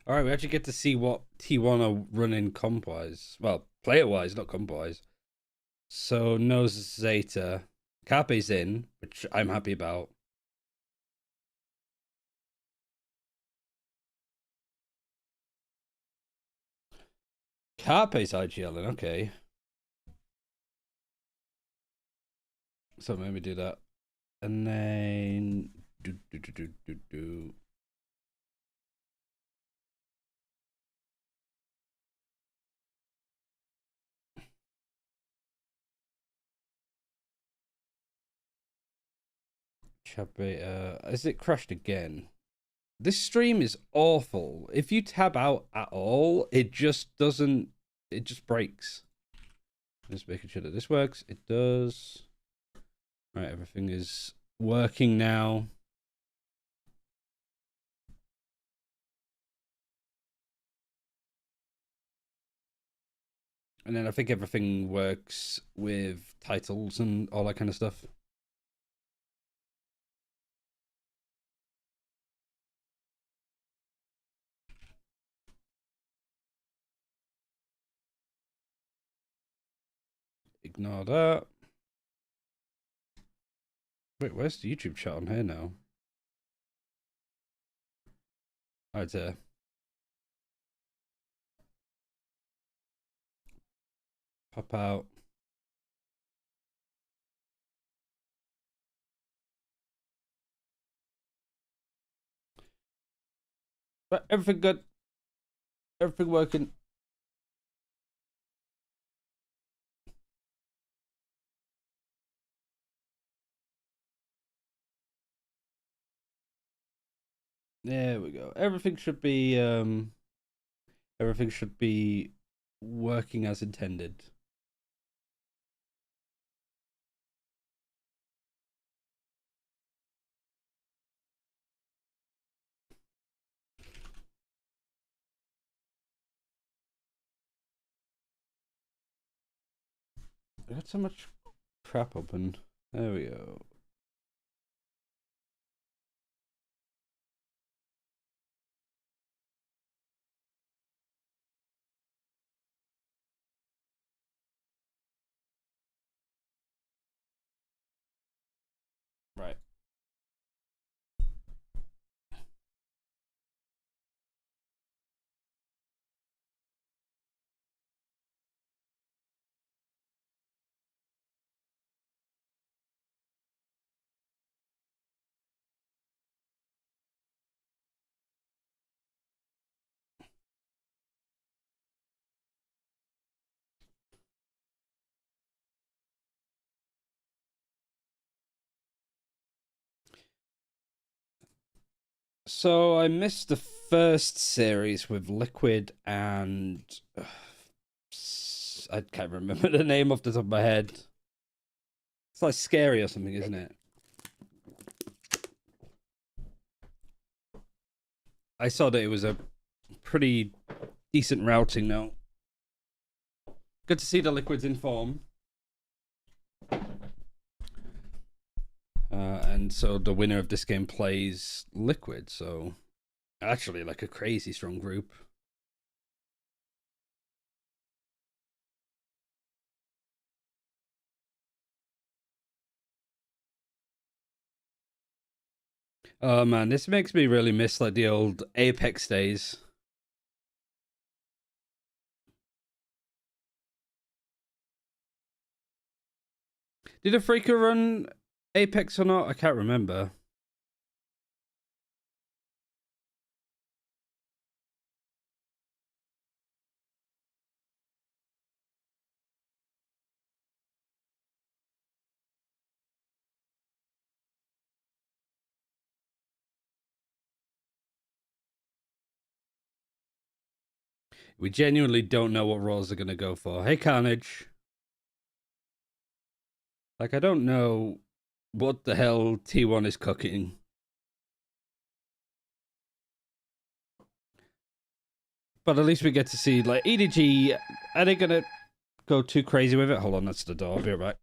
All right, we actually get to see what T1 are running comp-wise. Well, player-wise, not comp-wise. So, no Zeta. Carpe's in, which I'm happy about. Carpe's IGLing, okay. So, let me do that. And then... Do. Chat beta. Has it crashed again? This stream is awful. If you tab out at all, it just doesn't. It just breaks. Just making sure that this works. It does. Right, everything is working now. And then I think everything works with titles and all that kind of stuff. Ignore that. Wait, where's the YouTube chat on here now? Oh, it's here. Pop out. But everything good. Everything working. There we go. Everything should be working as intended. I got so much crap open. There we go. Right. So I missed the first series with Liquid and I can't remember the name off the top of my head. It's like Scary or something, isn't it? I saw that it was a pretty decent routing now. Good to see the Liquid's in form. And so the winner of this game plays Liquid, so actually like a crazy strong group. Oh man, this makes me really miss like the old Apex days. Did afreeca run Apex or not? I can't remember. We genuinely don't know what roles they're gonna go for. Hey, Carnage. Like, I don't know what the hell T1 is cooking. But at least we get to see, like, EDG. Are they gonna go too crazy with it? Hold on, that's the door. I'll be right back.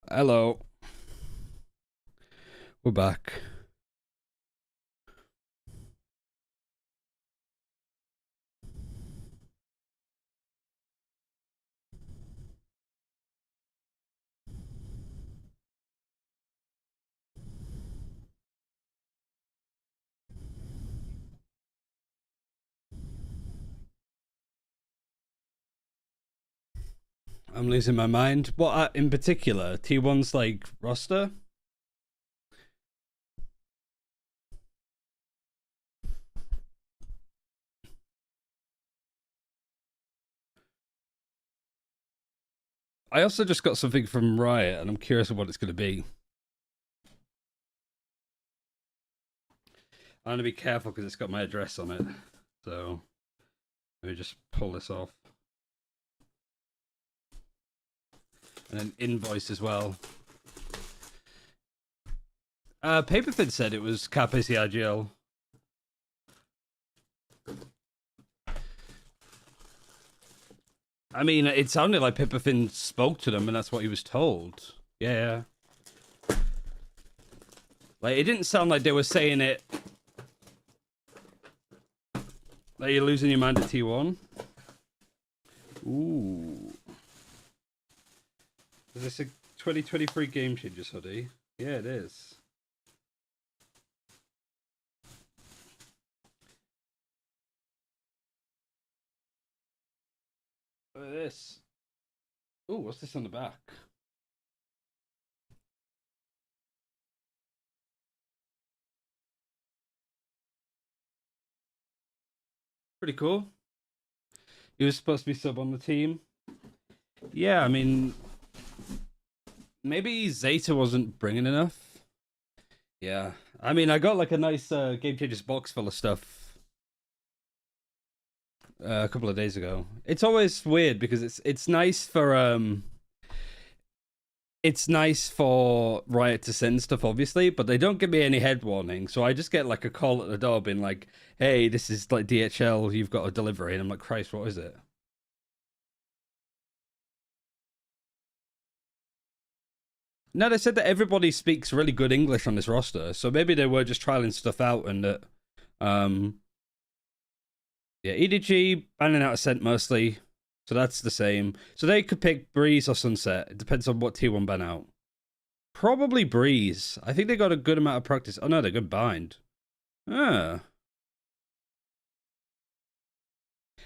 Hello. We're back. I'm losing my mind. What in particular? T1's like roster? I also just got something from Riot, and I'm curious of what it's going to be. I'm going to be careful because it's got my address on it. So, let me just pull this off. And an invoice as well. Paperfin said it was KPCIGL. I mean, it sounded like Paperfin spoke to them, and that's what he was told. Yeah. Like, it didn't sound like they were saying it. Like, you're losing your mind at T1. Ooh. Is this a 2023 Game Changers hoodie? Yeah, it is. Look at this. Ooh, what's this on the back? Pretty cool. He was supposed to be sub on the team. Yeah, I mean, maybe Zeta wasn't bringing enough. Yeah, I mean, I got like a nice Game Changers box full of stuff a couple of days ago. It's always weird because it's nice for Riot to send stuff, obviously, but they don't give me any head warning. So I just get like a call at the door being like, hey, this is like DHL, you've got a delivery. And I'm like, Christ, what is it? No, they said that everybody speaks really good English on this roster. So maybe they were just trialing stuff out and that, yeah, EDG banning out Ascent mostly. So that's the same. So they could pick Breeze or Sunset. It depends on what T1 ban out. Probably Breeze. I think they got a good amount of practice. Oh no, they're good bind. Ah.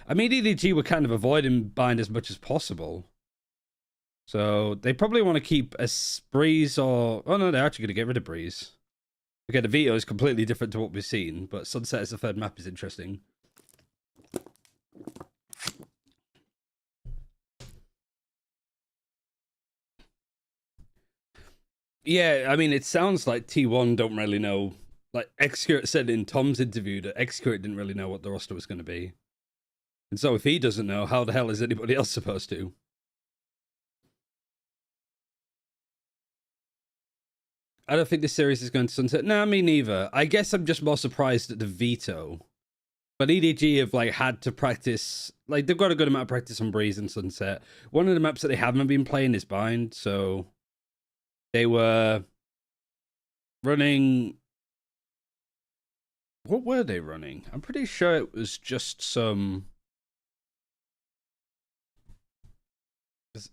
I mean, EDG were kind of avoiding bind as much as possible. So they probably want to keep a Breeze or... Oh no, they're actually going to get rid of Breeze. Okay, the Veto is completely different to what we've seen, but Sunset as the third map is interesting. Yeah, I mean, it sounds like T1 don't really know. Like, Xcurate said in Tom's interview that Xcurate didn't really know what the roster was going to be. And so if he doesn't know, how the hell is anybody else supposed to? I don't think this series is going to sunset. No, me neither. I guess I'm just more surprised at the veto. But EDG have like had to practice, like they've got a good amount of practice on Breeze and Sunset. One of the maps that they haven't been playing is Bind, so they were running. What were they running? I'm pretty sure it was just some.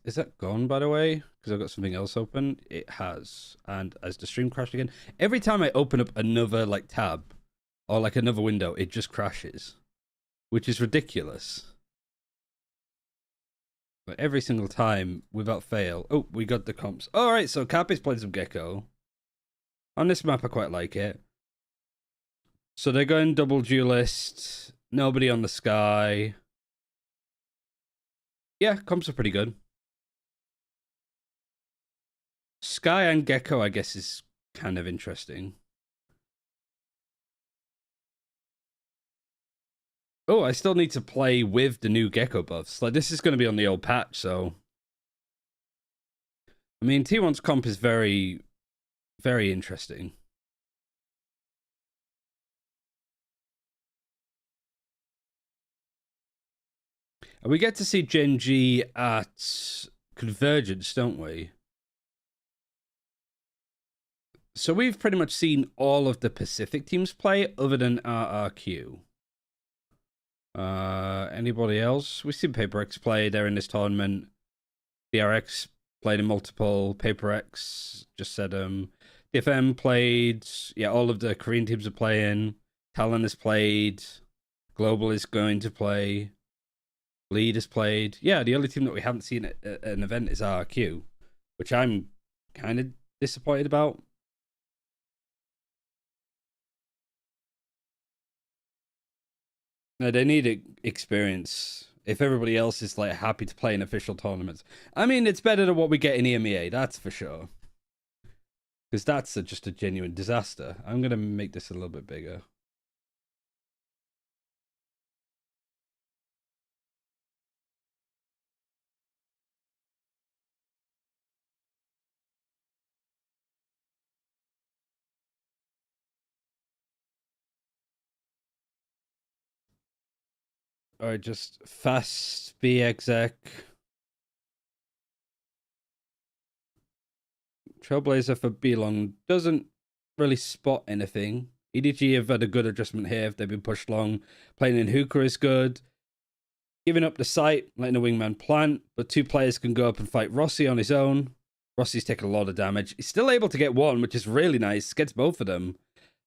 Is that gone, by the way? Because I've got something else open. It has. And as the stream crashed again, every time I open up another like tab or like another window, it just crashes, which is ridiculous. But every single time, without fail. Oh, we got the comps. All right, so Cap is playing some Gecko. On this map, I quite like it. So they're going double duelist. Nobody on the sky. Yeah, comps are pretty good. Sky and Gecko, I guess, is kind of interesting. Oh, I still need to play with the new Gecko buffs. Like, this is going to be on the old patch, so... I mean, T1's comp is very, very interesting. And we get to see Gen G at Convergence, don't we? So we've pretty much seen all of the Pacific teams play other than RRQ. Anybody else? We've seen PaperX play. They're in this tournament. DRX played in multiple. PaperX just said DFM played. Yeah, all of the Korean teams are playing. Talon has played. Global is going to play. Lead has played. Yeah, the only team that we haven't seen at an event is RRQ, which I'm kind of disappointed about. No, they need experience. If everybody else is like happy to play in official tournaments, I mean, it's better than what we get in EMEA. That's for sure. Because that's just a genuine disaster. I'm gonna make this a little bit bigger. All right, just fast B exec. Trailblazer for Belong doesn't really spot anything. EDG have had a good adjustment here if they've been pushed long. Playing in Hookah is good. Giving up the site, letting the wingman plant, but 2 players can go up and fight Rossi on his own. Rossi's taken a lot of damage. He's still able to get 1, which is really nice. Gets both of them.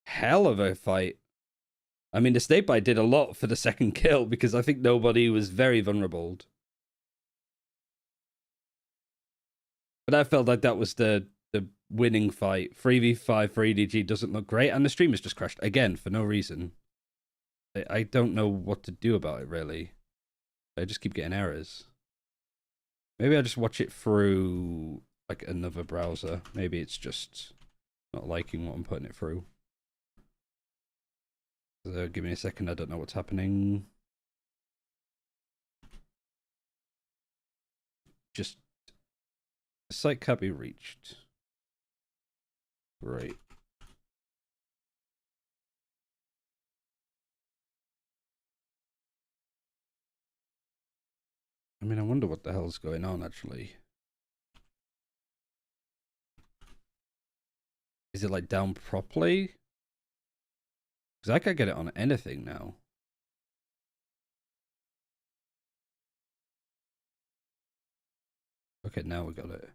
Hell of a fight. I mean, the Snakebite did a lot for the second kill because I think nobody was very vulnerable. But I felt like that was the winning fight. 3v5 for EDG doesn't look great, and the stream has just crashed again for no reason. I don't know what to do about it, really. I just keep getting errors. Maybe I just watch it through like another browser. Maybe it's just not liking what I'm putting it through. So give me a second, I don't know what's happening. Just the site can't be reached. Great. I mean, I wonder what the hell's going on, actually. Is it, like, down properly? Because I can't get it on anything now. Okay, now we got it.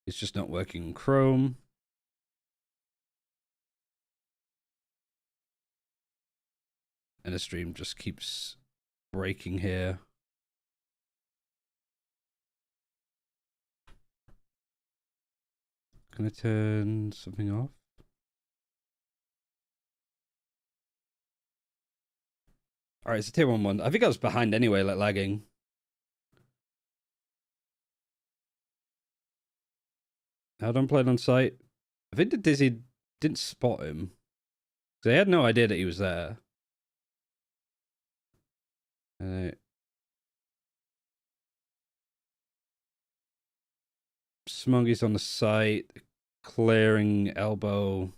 It's just not working in Chrome. And the stream just keeps breaking here. Can I turn something off? Alright, it's a tier 1. I think I was behind anyway, like lagging. How do I play it on site? I think the Dizzy didn't spot him. They had no idea that he was there. Smoggy's on the site. Clearing elbow.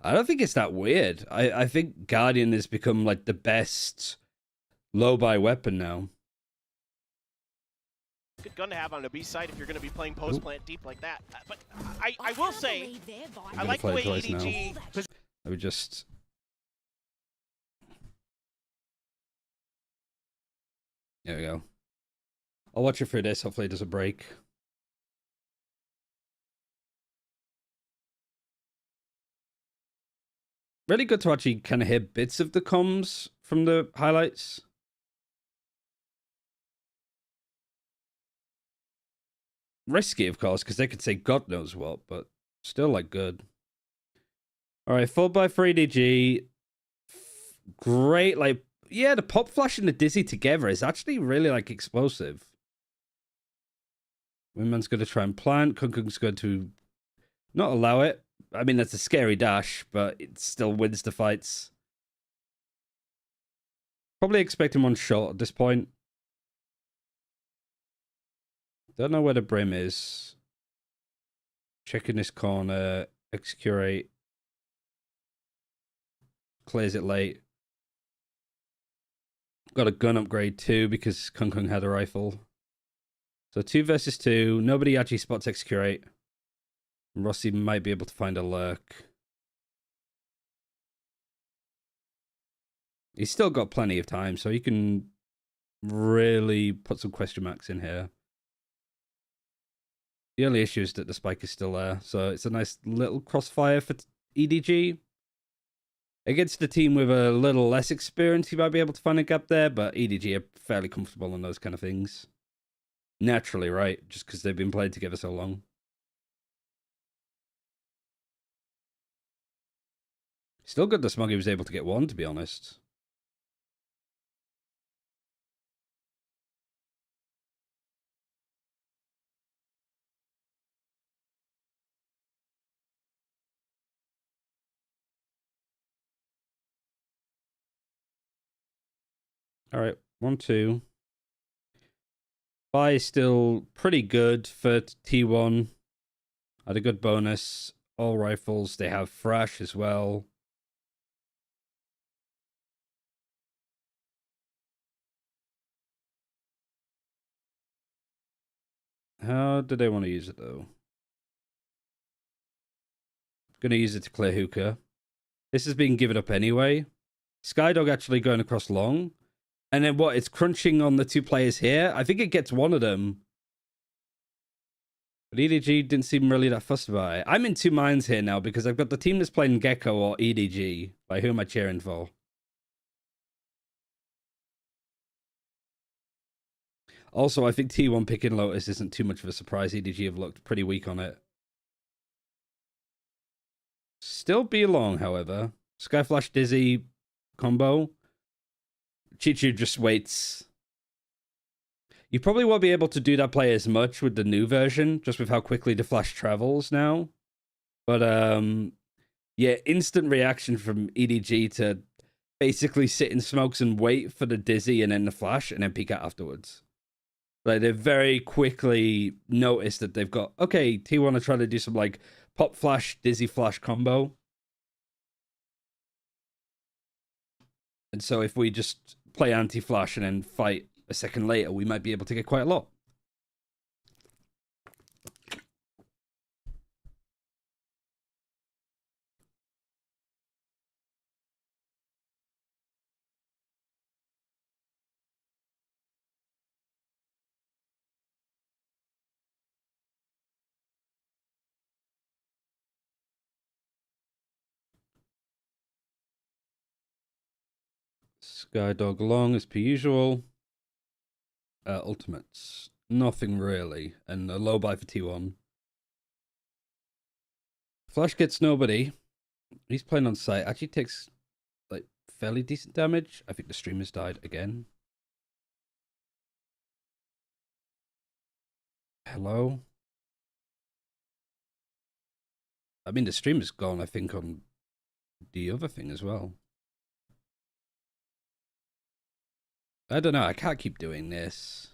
I don't think it's that weird. I think Guardian has become like the best low-buy weapon now. Good gun to have on the B side if you're going to be playing post plant deep like that. But I will say, I like the way EDG. I would just. There we go. I'll watch it through this. Hopefully it doesn't break. Really good to actually kind of hear bits of the comms from the highlights. Risky, of course, because they could say God knows what, but still, like, good. All right, full by 3DG. Great, like, yeah, the pop flash and the dizzy together is actually really, like, explosive. Wingman's going to try and plant. Kung's going to not allow it. I mean, that's a scary dash, but it still wins the fights. Probably expecting 1 shot at this point. Don't know where the brim is. Checking this corner. Excurate. Clears it late. Got a gun upgrade too because Kung Kung had a rifle. So 2 versus 2. Nobody actually spots Excurate. Rossi might be able to find a lurk. He's still got plenty of time, so he can really put some question marks in here. The only issue is that the spike is still there, so it's a nice little crossfire for EDG. Against a team with a little less experience, you might be able to find a gap there, but EDG are fairly comfortable on those kind of things. Naturally, right? Just because they've been playing together so long. Still good that Smoggy was able to get one, to be honest. All right, 1-2. Buy is still pretty good for T1. Had a good bonus. All rifles. They have Thrash as well. How do they want to use it, though? Going to use it to clear hookah. This is being given up anyway. Skydog actually going across long. And then what? It's crunching on the 2 players here. I think it gets one of them. But EDG didn't seem really that fussed about it. I'm in 2 minds here now because I've got the team that's playing Gecko or EDG. Like, who am I cheering for? Also, I think T1 picking Lotus isn't too much of a surprise. EDG have looked pretty weak on it. Still be long, however. Skyflash Dizzy combo. Chichu just waits. You probably won't be able to do that play as much with the new version, just with how quickly the flash travels now. But yeah, instant reaction from EDG to basically sit in smokes and wait for the Dizzy and then the flash and then peek out afterwards. Like, they very quickly notice that they've got, okay, T1 are trying to do some like pop flash, Dizzy flash combo. And so if we just play anti-flash and then fight a second later, we might be able to get quite a lot. Skydog long as per usual. Ultimates. Nothing really. And a low buy for T1. Flash gets nobody. He's playing on site. Actually takes like fairly decent damage. I think the streamer's died again. Hello? I mean, the streamer's gone, I think, on the other thing as well. I don't know. I can't keep doing this.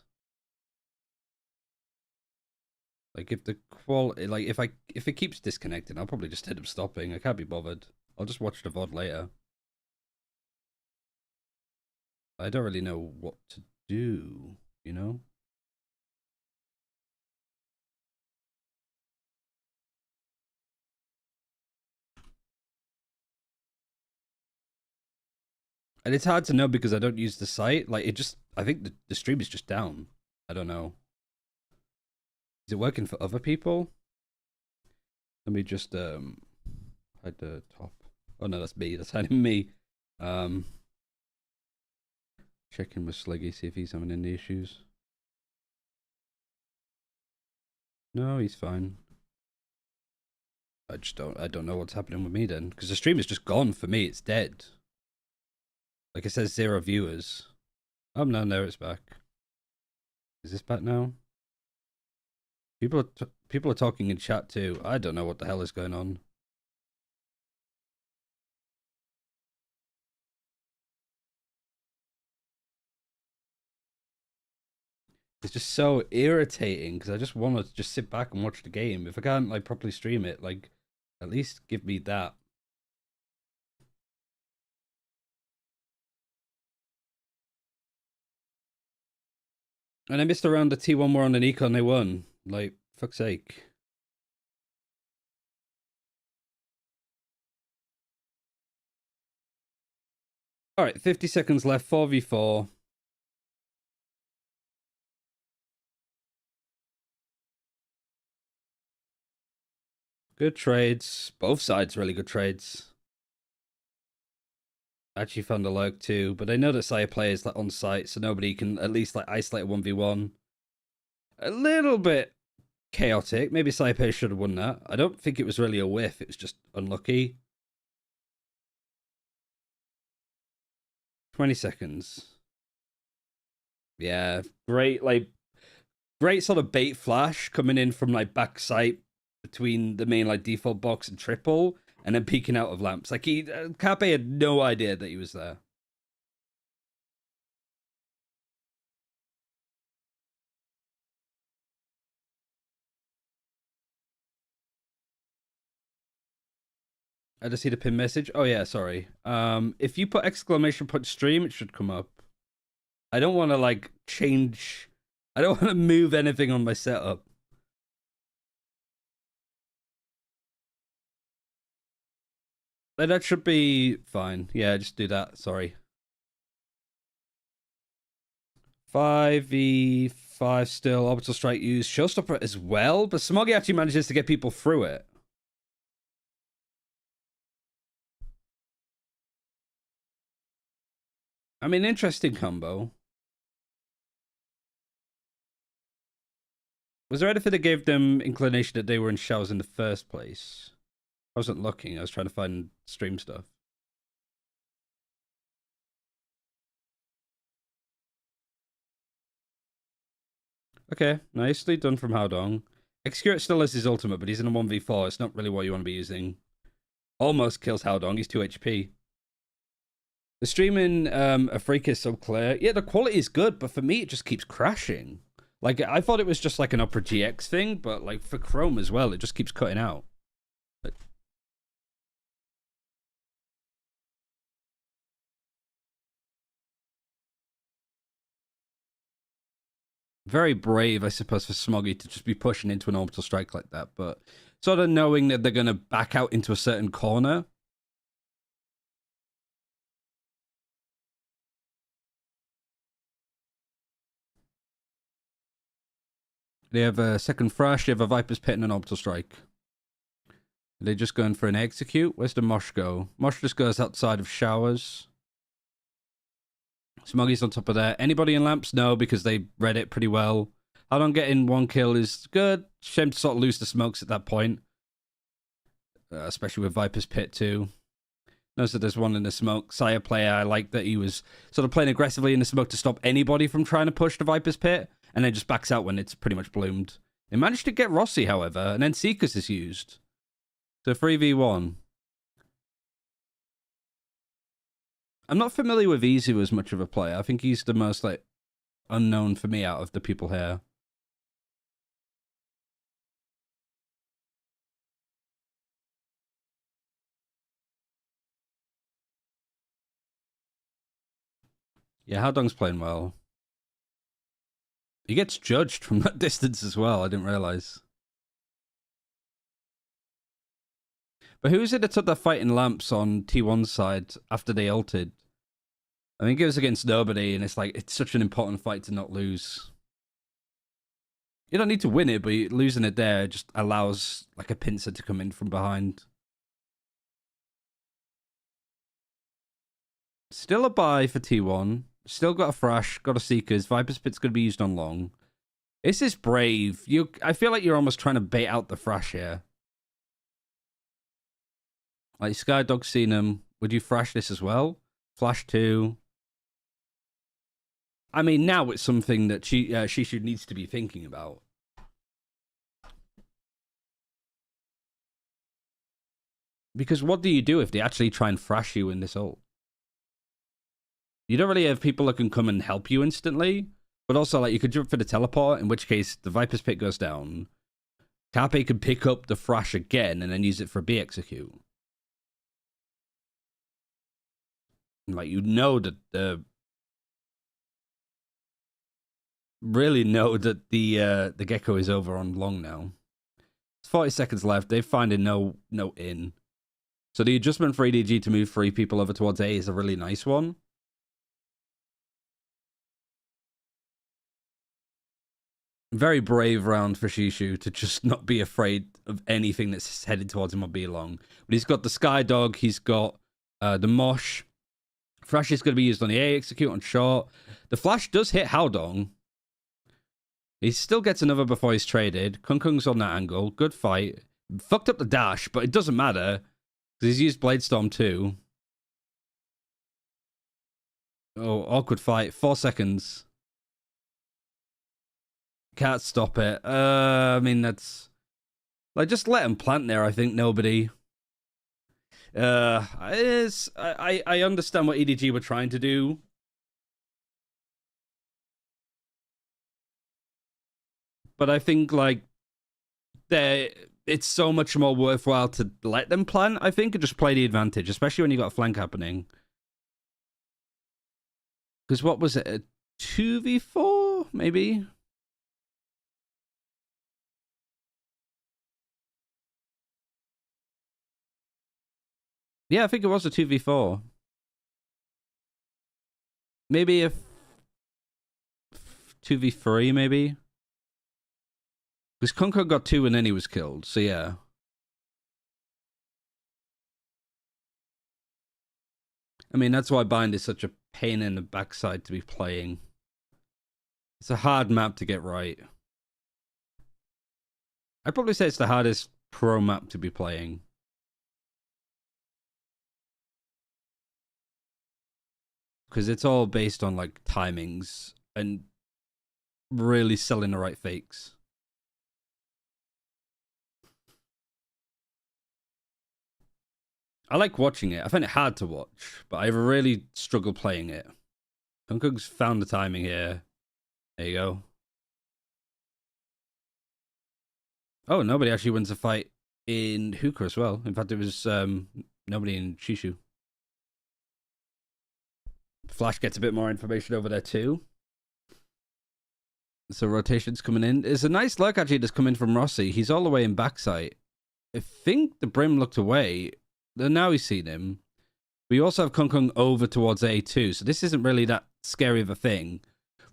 Like, if the quality, like, if it keeps disconnecting, I'll probably just end up stopping. I can't be bothered. I'll just watch the VOD later. I don't really know what to do, you know? And it's hard to know because I don't use the site. Like, it just, I think the stream is just down. I don't know. Is it working for other people? Let me just hide the top. Oh no, that's me. That's hiding me. Check in with Sliggy, see if he's having any issues. No, he's fine. I don't know what's happening with me then, because the stream is just gone for me. It's dead. Like, it says 0 viewers. Oh no, there it's back. Is this back now? People are talking in chat too. I don't know what the hell is going on. It's just so irritating because I just want to just sit back and watch the game. If I can't like properly stream it, like at least give me that. And I missed around the T1 War on an econ, they won. Like, fuck's sake. Alright, 50 seconds left, 4v4. Good trades. Both sides really good trades. Actually found a lurk too, but I know that Sire players like on site, so nobody can at least like isolate a 1v1. A little bit chaotic. Maybe Sire players should have won that. I don't think it was really a whiff, it was just unlucky. 20 seconds. Yeah, great, like great sort of bait flash coming in from like backside between the main like default box and triple, and then peeking out of lamps. Like Carpe had no idea that he was there. I just see the pin message. Oh yeah, sorry. If you put exclamation point stream, it should come up. I don't want to like change. I don't want to move anything on my setup. But that should be fine. Yeah, just do that. Sorry. 5v5 still. Orbital strike used. Showstopper as well. But Smoggy actually manages to get people through it. I mean, interesting combo. Was there anything that gave them inclination that they were in showers in the first place? I wasn't looking. I was trying to find stream stuff. Okay, nicely done from Haodong. Execute still has his ultimate, but he's in a 1v4. It's not really what you want to be using. Almost kills Haodong. He's 2 HP. The stream in afreeca is so clear. Yeah, the quality is good, but for me, it just keeps crashing. Like, I thought it was just like an Opera GX thing, but like for Chrome as well, it just keeps cutting out. Very brave, I suppose, for Smoggy to just be pushing into an orbital strike like that, but sort of knowing that they're going to back out into a certain corner. They have a second Thrash, they have a Viper's Pit and an orbital strike. Are they just going for an execute? Where's the Mosh go? Mosh just goes outside of showers. Smoggy's on top of there. Anybody in lamps? No, because they read it pretty well. I don't get in 1 kill is good. Shame to sort of lose the smokes at that point. Especially with Viper's Pit too. Knows that there's one in the smoke. Sire player, I like that he was sort of playing aggressively in the smoke to stop anybody from trying to push the Viper's Pit, and then just backs out when it's pretty much bloomed. They managed to get Rossi, however, and then Seekers is used. So 3v1. I'm not familiar with Izu as much of a player. I think he's the most like unknown for me out of the people here. Yeah, Haodong's playing well. He gets judged from that distance as well. I didn't realize. But who is it that took that fight in lamps on T1's side after they ulted? I think it was against nobody, and it's like, it's such an important fight to not lose. You don't need to win it, but losing it there just allows like a pincer to come in from behind. Still a buy for T1. Still got a Thrash, got a Seekers. Viper's Pit's going to be used on long. This is brave. I feel like you're almost trying to bait out the Thrash here. Like, Skydog's seen him. Would you Thrash this as well? Flash 2. I mean, now it's something that she should needs to be thinking about. Because what do you do if they actually try and Thrash you in this ult? You don't really have people that can come and help you instantly, but also like you could jump for the teleport, in which case the Viper's Pit goes down. Carpe can pick up the Thrash again and then use it for a B execute. Like, you know that the really know that the gecko is over on long now. It's 40 seconds left. They're finding no in. So the adjustment for EDG to move 3 people over towards A is a really nice one. Very brave round for Shishu to just not be afraid of anything that's headed towards him or be long. But he's got the Sky Dog. He's got the Mosh. Flash is going to be used on the A, execute on short. The Flash does hit Haodong. He still gets another before he's traded. Kung Kung's on that angle. Good fight. Fucked up the dash, but it doesn't matter. Because he's used Blade Storm too. Oh, awkward fight. 4 seconds. Can't stop it. I mean, that's... Like, just let him plant there, I think. Nobody. I understand what EDG were trying to do. But I think, like, it's so much more worthwhile to let them plant, I think, and just play the advantage, especially when you got a flank happening. Because what was it? A 2v4, maybe? Yeah, I think it was a 2v4. Maybe a 2v3, maybe? Because Kunko got 2 and then he was killed, so yeah. I mean, that's why Bind is such a pain in the backside to be playing. It's a hard map to get right. I'd probably say it's the hardest pro map to be playing. Because it's all based on, like, timings and really selling the right fakes. I like watching it. I find it hard to watch, but I really struggle playing it. Kunkug's found the timing here. There you go. Oh, nobody actually wins a fight in Hookah as well. In fact, it was nobody in Shishu. Flash gets a bit more information over there too. So rotation's coming in. There's a nice lurk actually that's coming from Rossi. He's all the way in backside. I think the Brim looked away. Now he's seen him. We also have Kung Kung over towards A too, so this isn't really that scary of a thing.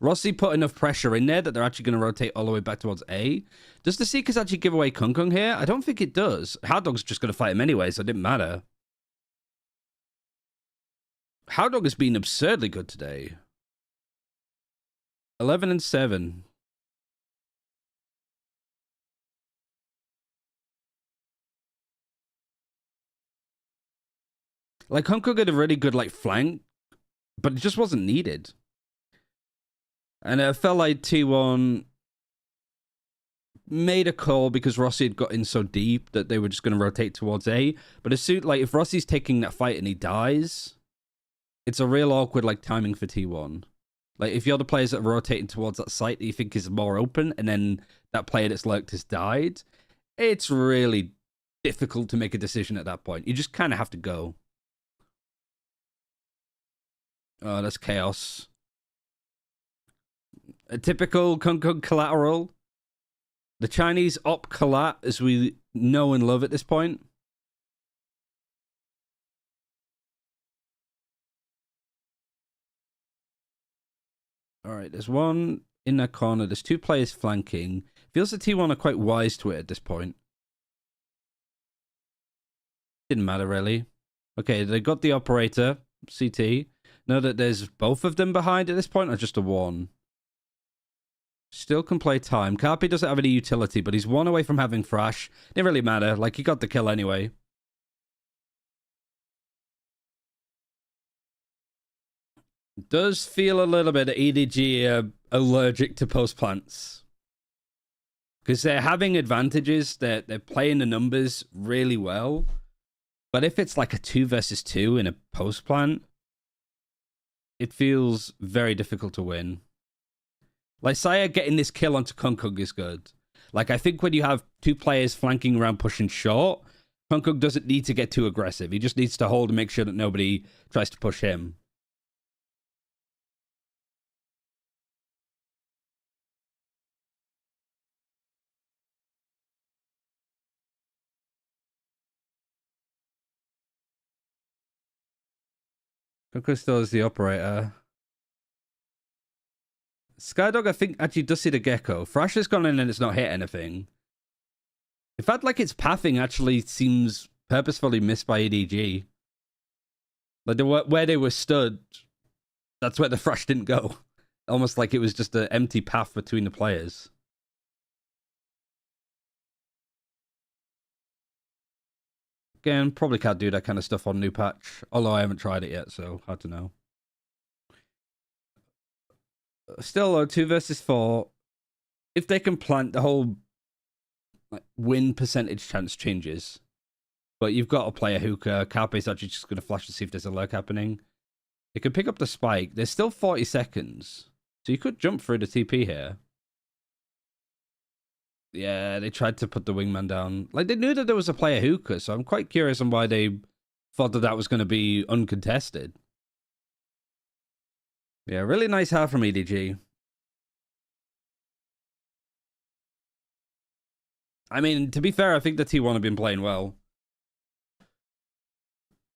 Rossi put enough pressure in there that they're actually going to rotate all the way back towards A. Does the Seekers actually give away Kung Kung here? I don't think it does. Howdog's just going to fight him anyway, so it didn't matter. Howdog has been absurdly good today. 11 and 7. Like, Kung Kung had a really good, like, flank, but it just wasn't needed. And it felt like T1 made a call because Rossi had got in so deep that they were just going to rotate towards A. But as soon, like, if Rossi's taking that fight and he dies, it's a real awkward, like, timing for T1. Like, if you're the players that are rotating towards that site that you think is more open, and then that player that's lurked has died, it's really difficult to make a decision at that point. You just kind of have to go. Oh, that's chaos. A typical Kung Kung collateral. The Chinese op collat, as we know and love at this point. All right, there's one in that corner. There's 2 players flanking. Feels the T1 are quite wise to it at this point. Didn't matter, really. Okay, they got the operator, CT. Know that there's both of them behind at this point, or just a one? Still can play time. Carpi doesn't have any utility, but he's 1 away from having Thrash. Didn't really matter. Like, he got the kill anyway. Does feel a little bit EDG allergic to post plants. Because they're having advantages. They're playing the numbers really well. But if it's like a 2 versus 2 in a post plant, it feels very difficult to win. Like, Saya getting this kill onto Kung Kung is good. Like, I think when you have 2 players flanking around pushing short, Kung Kung doesn't need to get too aggressive. He just needs to hold and make sure that nobody tries to push him. Crystal is the operator. Skydog, I think, actually does see the gecko. Thrash has gone in and it's not hit anything. In fact, like, its pathing actually seems purposefully missed by EDG. Like, where they were stood, that's where the Thrash didn't go. Almost like it was just an empty path between the players. Again, probably can't do that kind of stuff on new patch. Although I haven't tried it yet, so hard to know. Still, though, 2 versus 4. If they can plant, the whole win percentage chance changes. But you've got to play a hookah. Carpe's actually just going to flash to see if there's a lurk happening. They can pick up the spike. There's still 40 seconds. So you could jump through the TP here. Yeah, they tried to put the wingman down. Like, they knew that there was a player hookah, so I'm quite curious on why they thought that that was going to be uncontested. Yeah, really nice half from EDG. I mean, to be fair, I think the T1 have been playing well.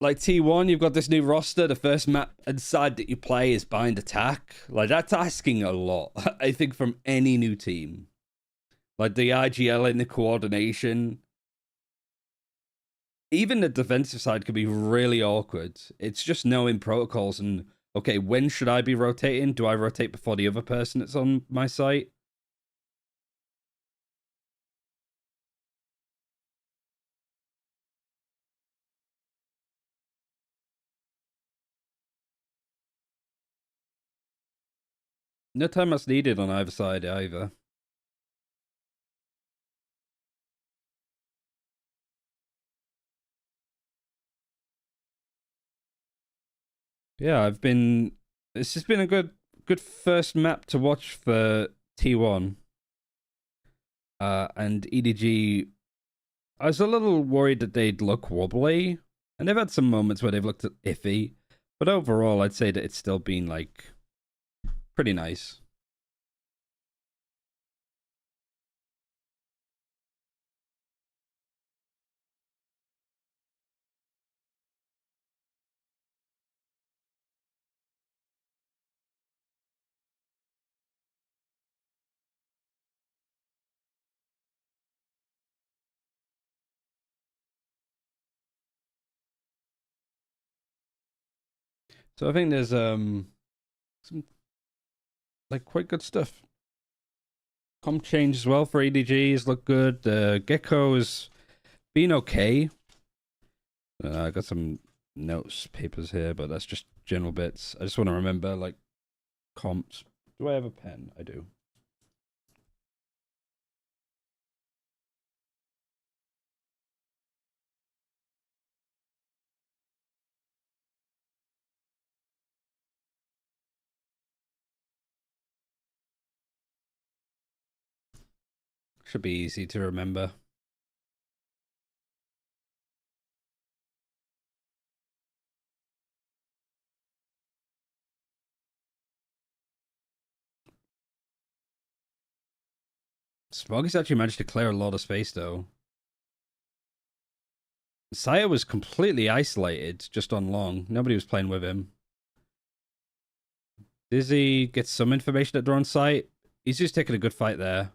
Like, T1, you've got this new roster. The first map and side that you play is bind attack. Like, that's asking a lot, I think, from any new team. Like, the IGL and the coordination. Even the defensive side can be really awkward. It's just knowing protocols and, okay, when should I be rotating? Do I rotate before the other person that's on my site? No timeouts needed on either side either. Yeah, this has been a good first map to watch for T1. And EDG, I was a little worried that they'd look wobbly. And they've had some moments where they've looked iffy. But overall, I'd say that it's still been, like, pretty nice. So I think there's some like quite good stuff. Comp change as well for EDGs look good. The Gecko has been okay. I got some notes papers here, but that's just general bits. I just want to remember like comps. Do I have a pen? I do. Should be easy to remember. Smoggy's actually managed to clear a lot of space though. Saya was completely isolated just on long. Nobody was playing with him. Dizzy gets some information at their own site. He's just taking a good fight there.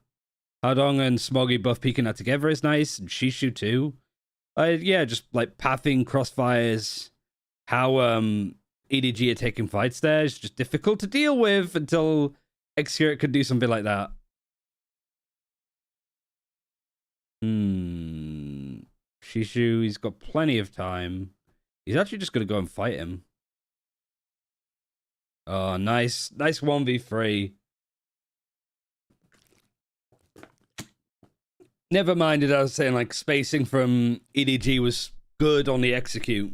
Hadong and Smoggy buff peeking out together is nice. And Shishu too. Yeah, just like pathing, crossfires. How EDG are taking fights there is just difficult to deal with until Xcurate could do something like that. Shishu, he's got plenty of time. He's actually just going to go and fight him. Oh, nice. Nice 1v3. Never minded, I was saying, like, spacing from EDG was good on the execute.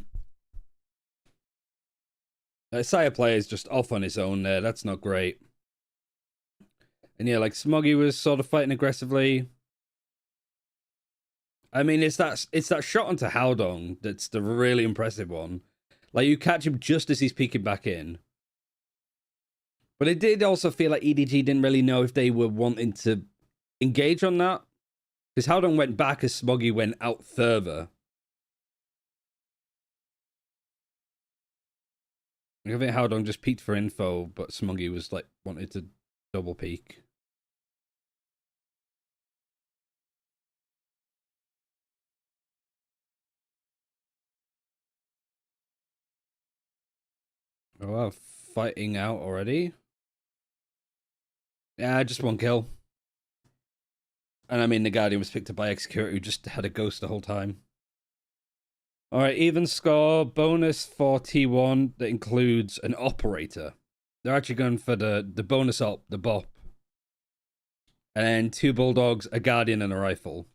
Saya player is just off on his own there. That's not great. And yeah, like, Smoggy was sort of fighting aggressively. I mean, it's that shot onto Haldong that's the really impressive one. Like, you catch him just as he's peeking back in. But it did also feel like EDG didn't really know if they were wanting to engage on that. Because Haldong went back as Smoggy went out further. I think Howdong just peeked for info, but Smuggy was like wanted to double peek. Oh, wow, fighting out already? Yeah, just one kill. And I mean, the Guardian was picked up by Execute, who just had a ghost the whole time. Alright, even score. Bonus for T1 that includes an operator. They're actually going for the bonus op, the bop. And then 2 bulldogs, a Guardian, and a rifle.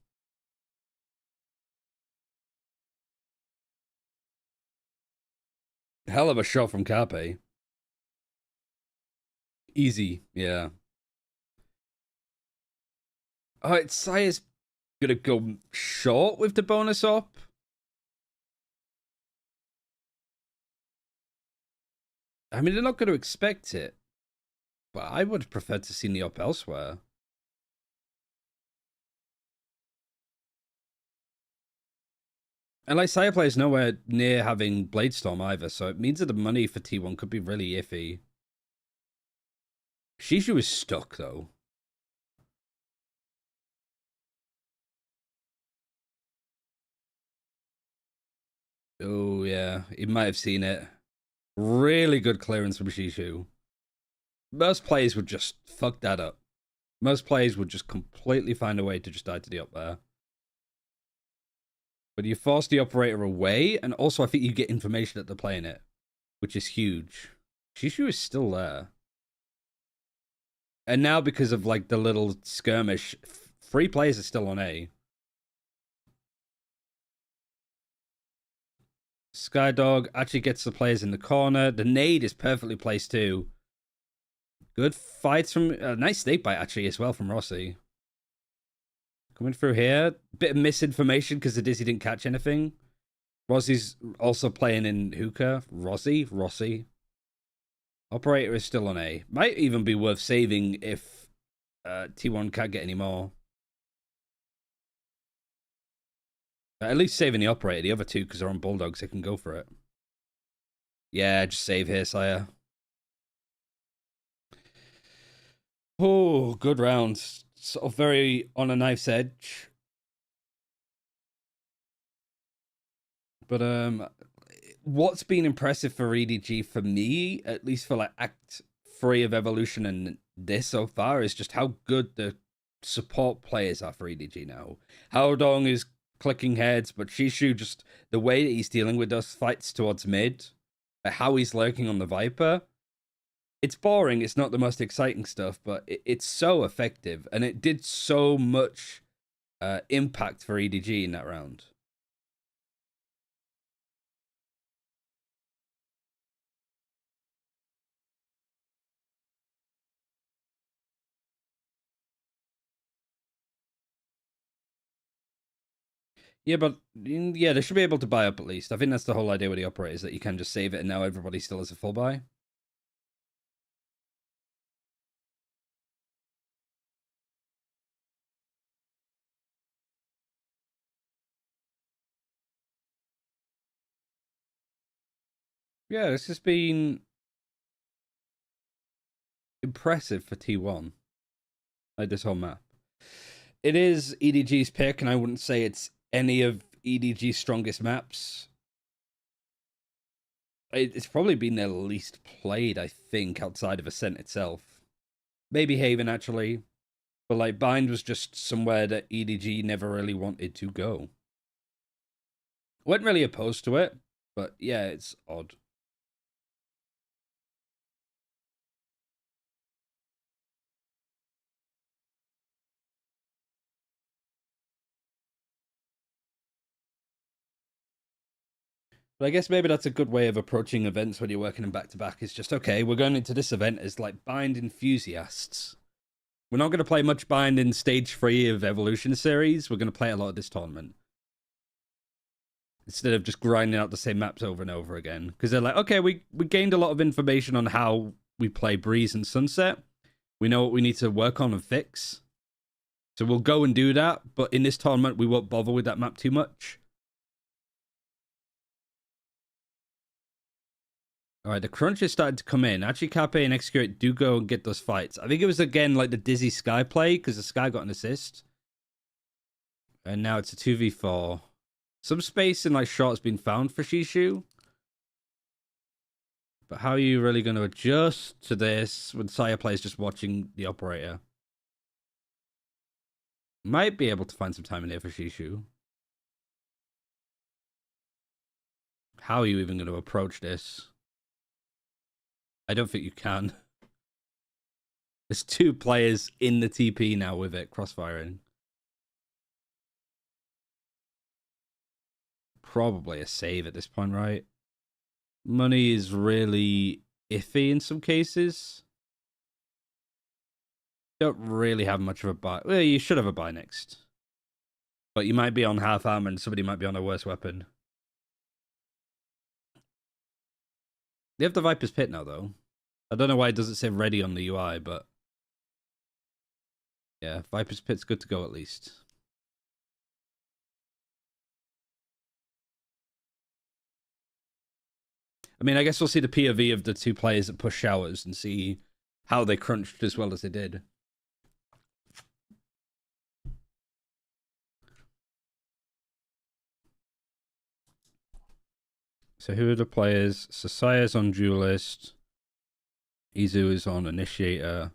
Hell of a shot from Carpe. Easy, yeah. Alright, Sire's gonna go short with the bonus op. I mean, they're not going to expect it. But I would prefer to see the op elsewhere. And like, Sire plays nowhere near having Bladestorm either, so it means that the money for T1 could be really iffy. Shishu is stuck, though. Oh, yeah. He might have seen it. Really good clearance from Shishu. Most players would just fuck that up. Most players would just completely find a way to just die to the up there. But you force the operator away, and also I think you get information that they're playing it, which is huge. Shishu is still there. And now, because of like the little skirmish, 3 players are still on A. Skydog actually gets the players in the corner. The nade is perfectly placed too. Good fights from... nice snake bite actually as well from Rossi. Coming through here. Bit of misinformation because the Dizzy didn't catch anything. Rossi's also playing in hookah. Rossi. Operator is still on A. Might even be worth saving if T1 can't get any more. At least saving the operator. The other 2, because they're on bulldogs, they can go for it. Yeah, just save here, Sire. Oh, good rounds. Sort of very on a knife's edge. But what's been impressive for EDG for me, at least for like Act 3 of Evolution and this so far, is just how good the support players are for EDG now. Howdong is clicking heads, but Shishu, just the way that he's dealing with those fights towards mid, how he's lurking on the Viper. It's boring, it's not the most exciting stuff, but it's so effective, and it did so much impact for EDG in that round. Yeah, but yeah, they should be able to buy up at least. I think that's the whole idea with the operator, is that you can just save it and now everybody still has a full buy. Yeah, this has been impressive for T1. Like this whole map. It is EDG's pick, and I wouldn't say it's any of EDG's strongest maps. It's probably been their least played, I think, outside of Ascent itself. Maybe Haven, actually. But, like, Bind was just somewhere that EDG never really wanted to go. Wasn't really opposed to it, but yeah, it's odd. But I guess maybe that's a good way of approaching events when you're working them back-to-back. Is just, okay, we're going into this event as, like, Bind enthusiasts. We're not going to play much Bind in Stage 3 of Evolution Series. We're going to play a lot of this tournament. Instead of just grinding out the same maps over and over again. Because they're like, okay, we gained a lot of information on how we play Breeze and Sunset. We know what we need to work on and fix. So we'll go and do that. But in this tournament, we won't bother with that map too much. All right, the crunch is starting to come in. Actually, Carpe and Execute do go and get those fights. I think it was, again, like the Dizzy Sky play, because the Sky got an assist. And now it's a 2v4. Some space and like shot has been found for Shishu. But how are you really going to adjust to this when Saya plays just watching the operator? Might be able to find some time in here for Shishu. How are you even going to approach this? I don't think you can. There's 2 players in the TP now with it, crossfiring. Probably a save at this point, right? Money is really iffy in some cases. Don't really have much of a buy. Well, you should have a buy next. But you might be on half armor and somebody might be on a worse weapon. They have the Viper's Pit now, though. I don't know why it doesn't say ready on the UI, but... yeah, Viper's Pit's good to go at least. I mean, I guess we'll see the POV of the 2 players that push showers and see how they crunched as well as they did. So who are the players? Sasaya's on Duelist. Izu is on Initiator.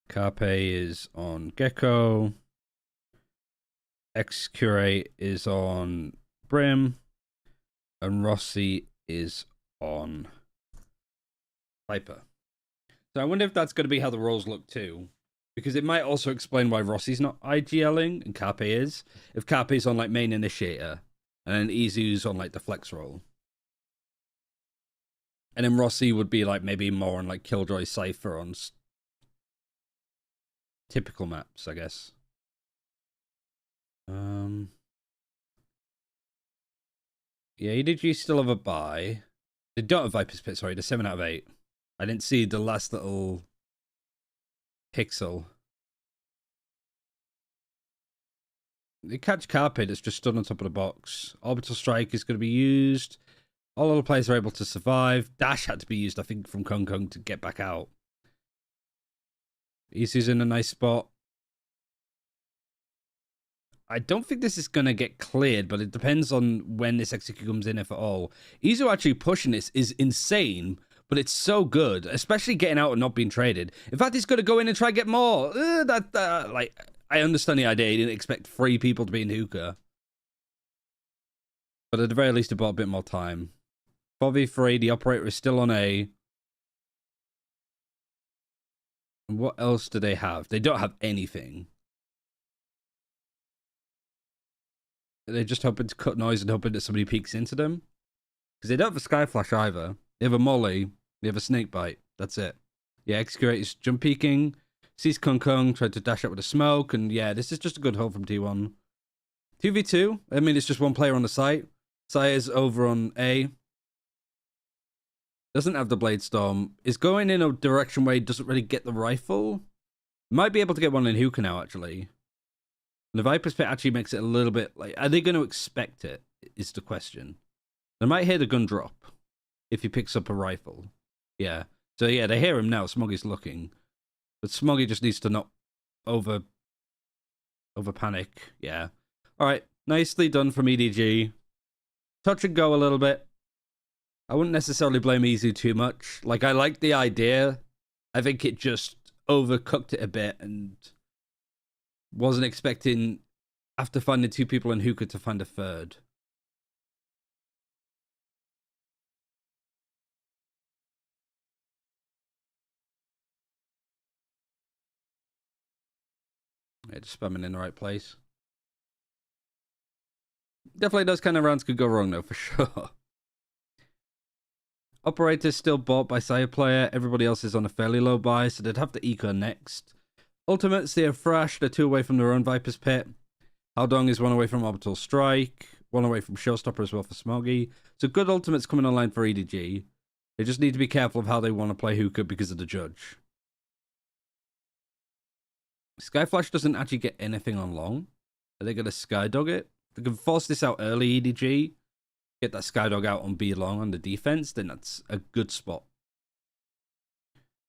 Carpe is on Gecko. X-Curate is on Brim. And Rossi is on Viper. So I wonder if that's going to be how the roles look too. Because it might also explain why Rossi's not IGLing and Carpe is. If Carpe's on like main Initiator. And then Izu's on like the flex role. And then Rossi would be like maybe more on like Killjoy Cypher on typical maps, I guess. Yeah, EDG still have a buy. They don't have Viper's Pit, sorry, they're 7 out of 8. I didn't see the last little pixel. They catch Carpe that's just stood on top of the box. Orbital Strike is going to be used. All other players are able to survive. Dash had to be used, I think, from Kung Kung to get back out. Izu's in a nice spot. I don't think this is going to get cleared, but it depends on when this execute comes in, if at all. Izu actually pushing this is insane, but it's so good, especially getting out and not being traded. In fact, he's going to go in and try and get more. Like, I understand the idea. He didn't expect 3 people to be in hookah. But at the very least, it bought a bit more time. 4v3, the operator is still on A. And what else do they have? They don't have anything. They're just hoping to cut noise and hoping that somebody peeks into them. Because they don't have a Sky Flash either. They have a Molly. They have a Snake Bite. That's it. Yeah, Execute is jump peeking. Sees Kung Kung, tried to dash out with a smoke. And yeah, this is just a good hold from T1. 2v2. I mean, it's just one player on the site. Saya's over on A. Doesn't have the Blade Storm. Is going in a direction where he doesn't really get the rifle. Might be able to get one in hookah now, actually. And the Viper's Pit actually makes it a little bit like, are they going to expect it? Is the question. They might hear the gun drop if he picks up a rifle. Yeah. So yeah, they hear him now. Smoggy's looking. But Smoggy just needs to not over panic. Yeah. All right. Nicely done from EDG. Touch and go a little bit. I wouldn't necessarily blame Izu too much. Like, I like the idea. I think it just overcooked it a bit and wasn't expecting, after finding 2 people in hookah, to find a third. Yeah, just spamming in the right place. Definitely those kind of rounds could go wrong, though, for sure. Operator's still bought by side player. Everybody else is on a fairly low buy, so they'd have to eco next. Ultimates, they have Thrash. They're 2 away from their own Viper's Pit. Haldong is 1 away from Orbital Strike. 1 away from Showstopper as well for Smoggy. So good ultimates coming online for EDG. They just need to be careful of how they want to play hookah because of the judge. Skyflash doesn't actually get anything on long. Are they going to Skydog it? If they can force this out early, EDG, get that Skydog out on B long on the defense, then that's a good spot.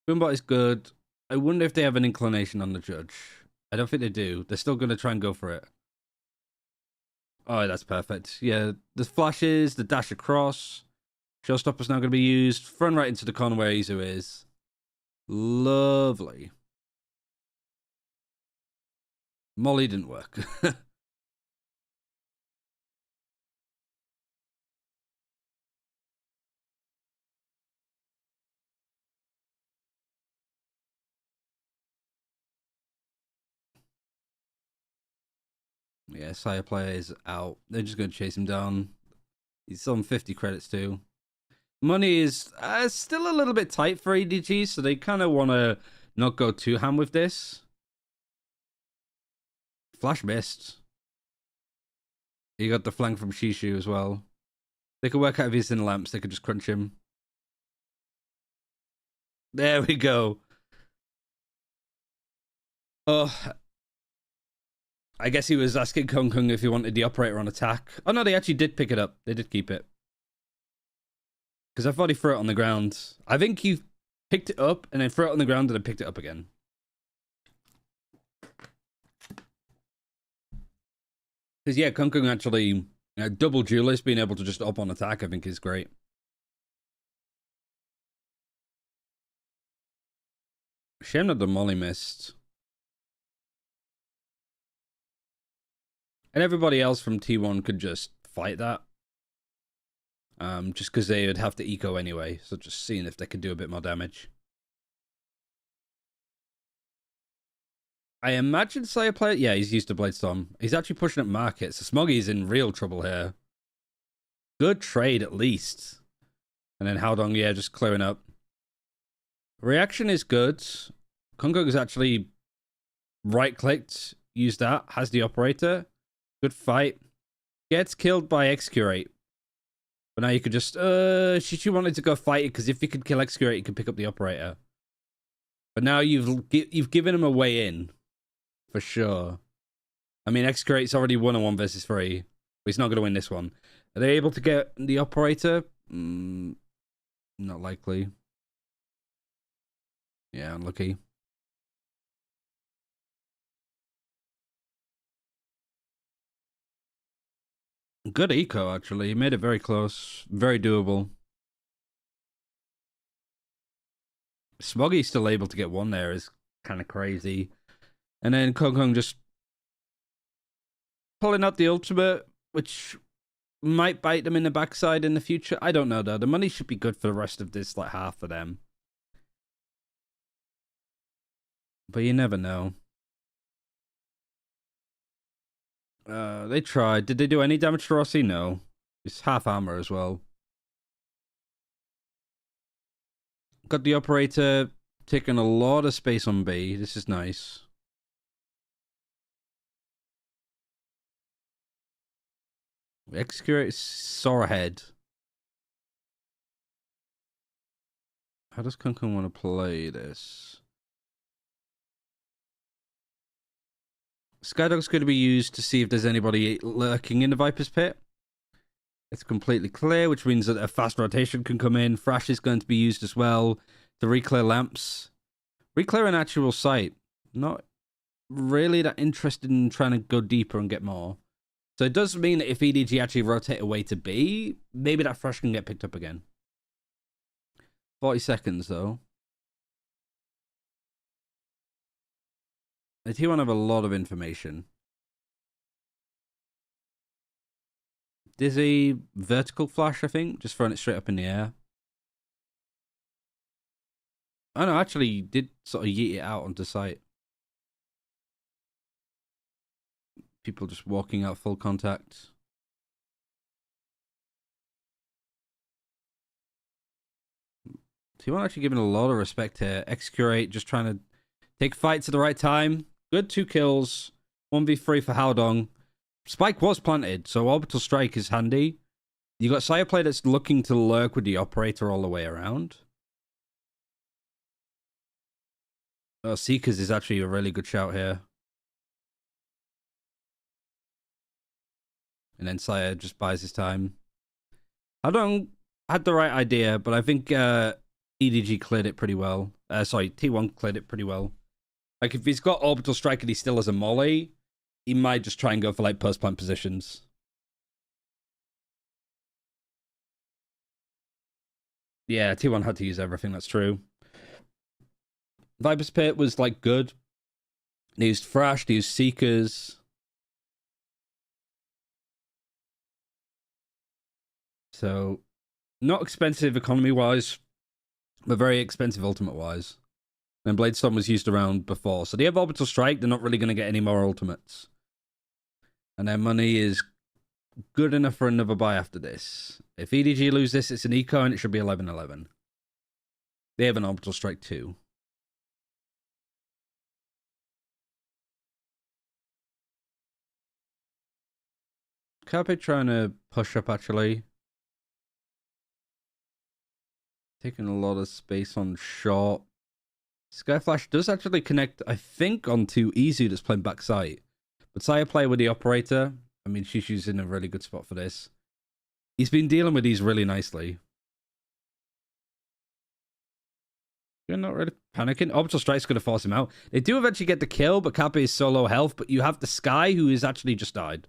Boombot is good. I wonder if they have an inclination on the judge. I don't think they do. They're still going to try and go for it. Oh, that's perfect. Yeah, the flashes, the dash across. Showstopper's now going to be used. Front right into the corner where Izu is. Lovely. Molly didn't work. Yeah, Sire player is out. They're just going to chase him down. He's on 50 credits too. Money is still a little bit tight for EDG, so they kind of want to not go too ham with this. Flash missed. You got the flank from Shishu as well. They could work out if he's in lamps. They could just crunch him. There we go. Oh, I guess he was asking Kung Kung if he wanted the operator on attack. Oh no, they actually did pick it up. They did keep it. Because I thought he threw it on the ground. I think he picked it up and then threw it on the ground and then picked it up again. Because yeah, Kung Kung actually, double duelist being able to just up on attack, I think is great. Shame that the molly missed. And everybody else from T1 could just fight that. Just because they would have to eco anyway. So just seeing if they could do a bit more damage. I imagine Slayer player... Yeah, he's used to Bladestorm. He's actually pushing up market. So Smoggy's in real trouble here. Good trade, at least. And then Howdong, yeah, just clearing up. Reaction is good. Kung Kung is actually right-clicked. Used that. Has the operator. Good fight. Gets killed by Excurate. But now you could just... she wanted to go fight it, because if you could kill Excurate, you could pick up the operator. But now you've given him a way in. For sure. I mean, Excurate's already won a 1 versus 3. But he's not going to win this one. Are they able to get the operator? Not likely. Yeah, unlucky. Good eco, actually. He made it very close. Very doable. Smoggy's still able to get 1 there is kind of crazy. And then Kung Kung just pulling out the ultimate, which might bite them in the backside in the future. I don't know, though. The money should be good for the rest of this, like, half of them. But you never know. They tried. Did they do any damage to Rossi? No. It's half armor as well. Got the operator taking a lot of space on B. This is nice. Excurate saw ahead. How does Kung Kung want to play this? Skydog's going to be used to see if there's anybody lurking in the Viper's Pit. It's completely clear, which means that a fast rotation can come in. Thrash is going to be used as well to reclear lamps. Reclear an actual site. Not really that interested in trying to go deeper and get more. So it does mean that if EDG actually rotate away to B, maybe that Thrash can get picked up again. 40 seconds, though. The T1 have a lot of information. Dizzy vertical flash, I think. Just throwing it straight up in the air. Oh no, actually he did sort of yeet it out onto site. People just walking out full contact. T1 actually giving a lot of respect here. Excurate just trying to take fights at the right time. Good 2 kills. 1v3 for Howdong. Spike was planted, so Orbital Strike is handy. You got Sire Play that's looking to lurk with the operator all the way around. Oh, Seekers is actually a really good shout here. And then Saya just buys his time. I don't had the right idea, but I think EDG cleared it pretty well. Sorry, T1 cleared it pretty well. Like, if he's got Orbital Strike and he still has a molly, he might just try and go for, like, post-plant positions. Yeah, T1 had to use everything, that's true. Viper's Pit was, like, good. He used Thrash, he used Seekers. So, not expensive economy-wise, but very expensive ultimate-wise. And Bladestorm was used around before. So they have Orbital Strike, they're not really going to get any more ultimates. And their money is good enough for another buy after this. If EDG lose this, it's an eco and it should be 11-11. They have an Orbital Strike too. Carpe trying to push up actually. Taking a lot of space on short. Skyflash does actually connect, I think, onto Izu that's playing backside. But Saya play with the operator. I mean, Shishu's in a really good spot for this. He's been dealing with these really nicely. You're not really panicking. Orbital Strike's going to force him out. They do eventually get the kill, but Carpe is so low health. But you have the Sky, who is actually just died.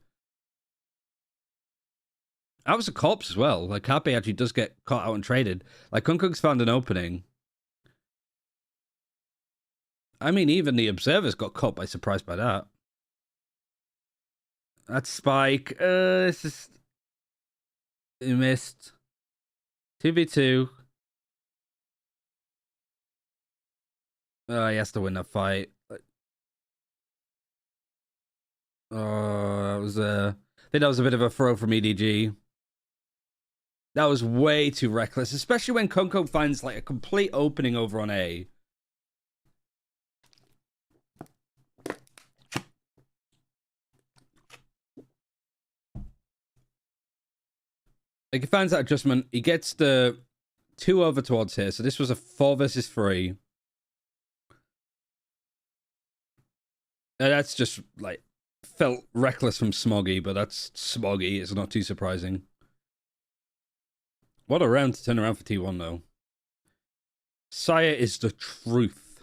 That was a corpse as well. Like, Carpe actually does get caught out and traded. Like, Kunkuk's found an opening. I mean, even the Observers got caught by surprise by that. That's Spike. It's just... He missed. 2v2. He has to win that fight. Oh, that was I think that was a bit of a throw from EDG. That was way too reckless, especially when Kunkuk finds like a complete opening over on A. Like, he finds that adjustment. He gets the 2 over towards here. So this was a 4 versus 3. That's just, like, felt reckless from Smoggy, but that's Smoggy. It's not too surprising. What a round to turn around for T1, though. Saya is the truth.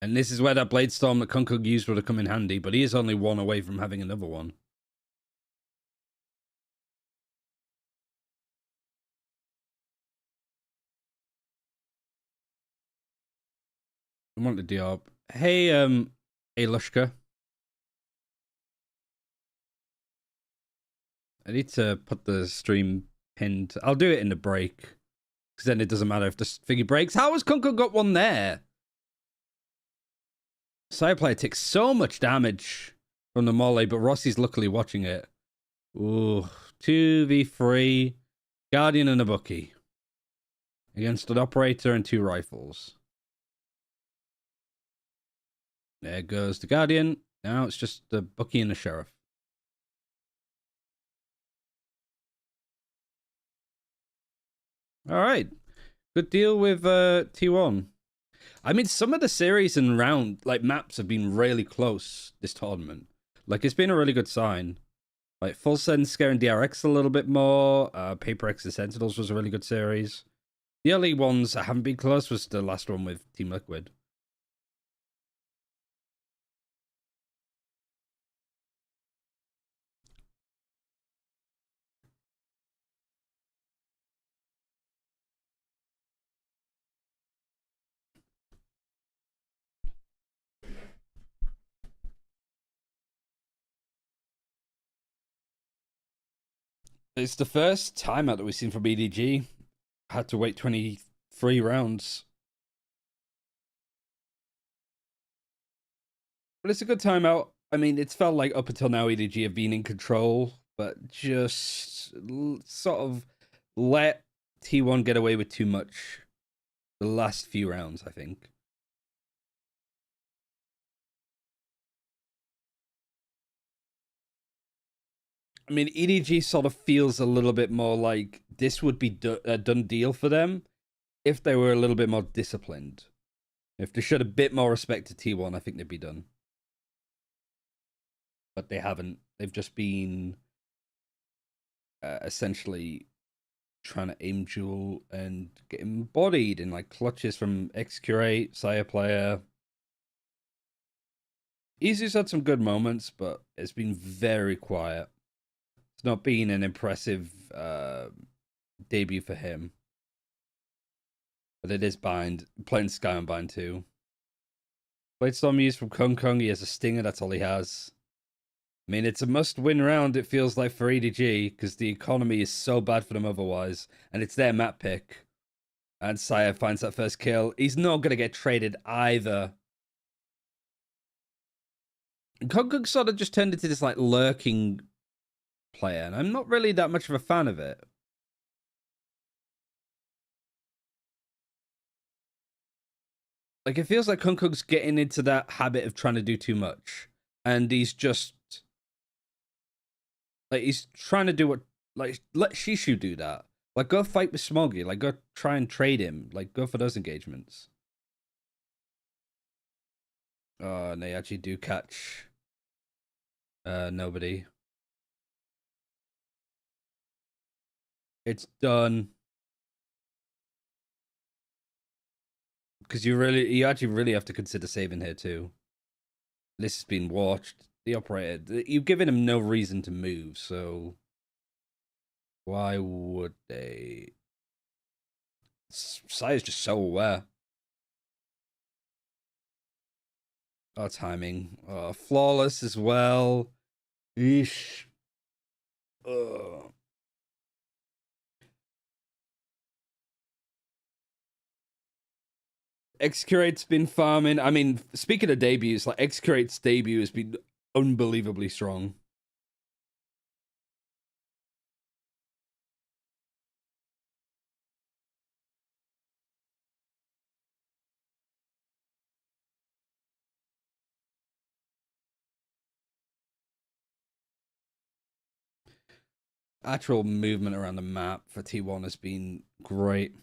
And this is where that Bladestorm that Kunkuk used would have come in handy, but he is only 1 away from having another one. I want the Diop. Hey, Alushka. I need to put the stream pinned. I'll do it in the break. Because then it doesn't matter if the figure breaks. How has Kunkuk got one there? Side player takes so much damage from the Molly, but Rossi's luckily watching it. Ooh, 2v3. Guardian and a Bucky. Against an Operator and 2 rifles. There goes the Guardian. Now it's just the Bucky and the Sheriff. All right. Good deal with T1. I mean, some of the series and round, like, maps have been really close this tournament. Like, it's been a really good sign. Like, Full Send scaring DRX a little bit more. Paper X the Sentinels was a really good series. The early ones that haven't been close was the last one with Team Liquid. It's the first timeout that we've seen from EDG. Had to wait 23 rounds. But it's a good timeout. I mean, it's felt like up until now EDG have been in control, but just sort of let T1 get away with too much the last few rounds, I think. I mean, EDG sort of feels a little bit more like this would be a done deal for them if they were a little bit more disciplined. If they showed a bit more respect to T1, I think they'd be done. but they haven't. They've just been essentially trying to aim duel and get embodied in like clutches from Excurate, Sire Player. Izu's had some good moments, but it's been very quiet. It's not been an impressive debut for him. But it is Bind. Playing Sky on Bind too. Played Storm use from Kung Kung. He has a Stinger. That's all he has. I mean, it's a must-win round, it feels like, for EDG, because the economy is so bad for them otherwise. And it's their map pick. And Sire finds that first kill. He's not going to get traded either. Kung Kung sort of just turned into this, like, lurking player. And I'm not really that much of a fan of it. Like, it feels like Kung Kung's getting into that habit of trying to do too much. And he's just... like, he's trying to do what... like, let Shishu do that. Like, go fight with Smoggy. Like, go try and trade him. Like, go for those engagements. Oh, and they actually do catch... nobody. It's done. Because you actually really have to consider saving here too. This has been watched. The operator, you've given him no reason to move, so why would they? Sire's just so aware. Oh, timing. Flawless as well. Eesh. Ugh. Excurate's been farming. I mean, speaking of debuts, like Excurate's debut has been unbelievably strong. Actual movement around the map for T1 has been great.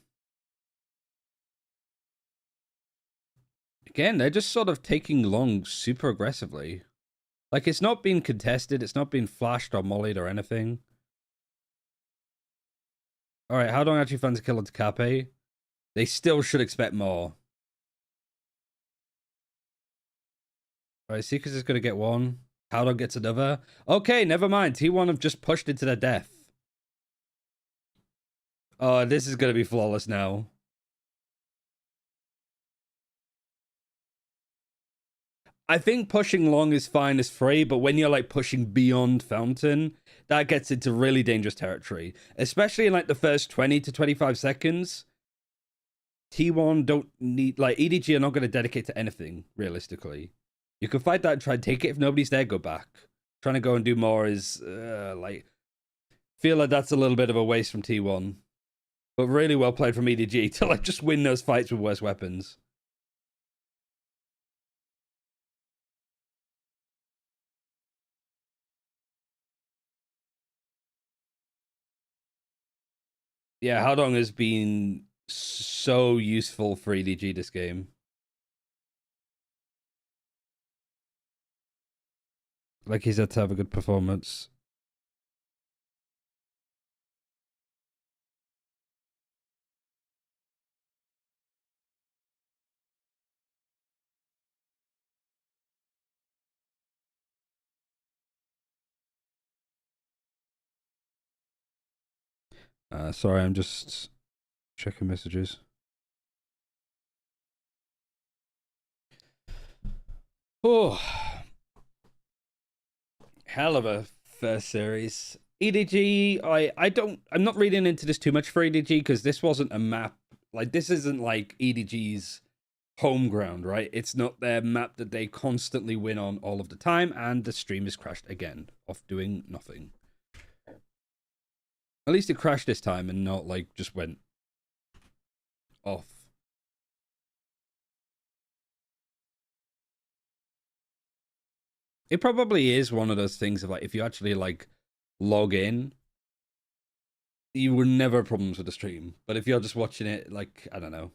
Again, they're just sort of taking long super aggressively. Like, it's not been contested, it's not been flashed or mollied or anything. Alright, how long actually finds a kill onto Cape? They still should expect more. Alright, Seekers is going to get one. Howdog gets another. Okay, never mind. T1 have just pushed into their death. Oh, this is going to be flawless now. I think pushing long is fine as free, but when you're like pushing beyond Fountain, that gets into really dangerous territory. Especially in like the first 20 to 25 seconds. T1 don't need, like, EDG are not going to dedicate to anything, realistically. You can fight that and try and take it. If nobody's there, go back. Trying to go and do more is, like, feel like that's a little bit of a waste from T1. But really well played from EDG to, like, just win those fights with worse weapons. Yeah, Howdong has been so useful for EDG this game. Like, he's had to have a good performance. Sorry, I'm just checking messages. Oh, hell of a first series. EDG, I'm not reading into this too much for EDG because this wasn't a map. Like, this isn't like EDG's home ground, right? It's not their map that they constantly win on all of the time, and the stream is crashed again, off doing nothing. At least it crashed this time and not, like, just went off. It probably is one of those things of, like, if you actually, like, log in, you will never have problems with the stream. But if you're just watching it, like, I don't know.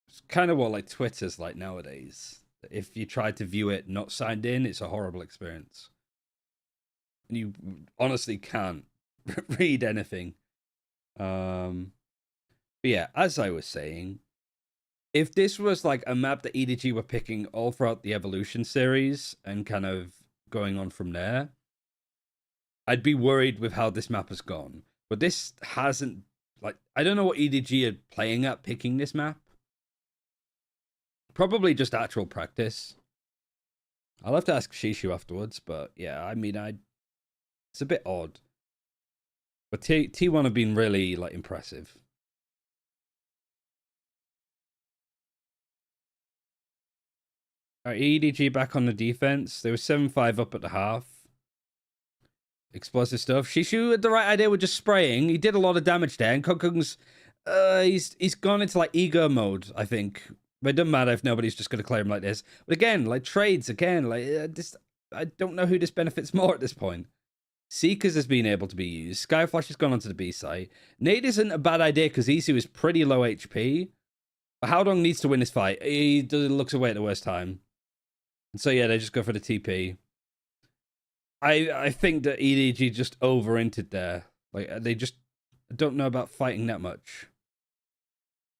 It's kind of what, like, Twitter's like nowadays. if you try to view it not signed in, it's a horrible experience. And you honestly can't read anything. But yeah, as I was saying, if this was like a map that EDG were picking all throughout the Evolution series and kind of going on from there, I'd be worried with how this map has gone. But this hasn't, like, I don't know what EDG are playing at picking this map. Probably just actual practice. I'll have to ask Shishu afterwards, but yeah, I mean, it's a bit odd. But T1 have been really, like, impressive. All right, EDG back on the defense. They were 7-5 up at the half. Explosive stuff. Shishu had the right idea with just spraying. He did a lot of damage there, and Kukung's he's gone into like ego mode, I think. But it doesn't matter if nobody's just gonna clear him like this. But again, like trades again, like this, I don't know who this benefits more at this point. Seekers has been able to be used. Skyflash has gone onto the B site. Nade isn't a bad idea because Isu is pretty low HP. But Howdong needs to win this fight. He looks away at the worst time. And so yeah, they just go for the TP. I think that EDG just over-inted there. Like, they just don't know about fighting that much.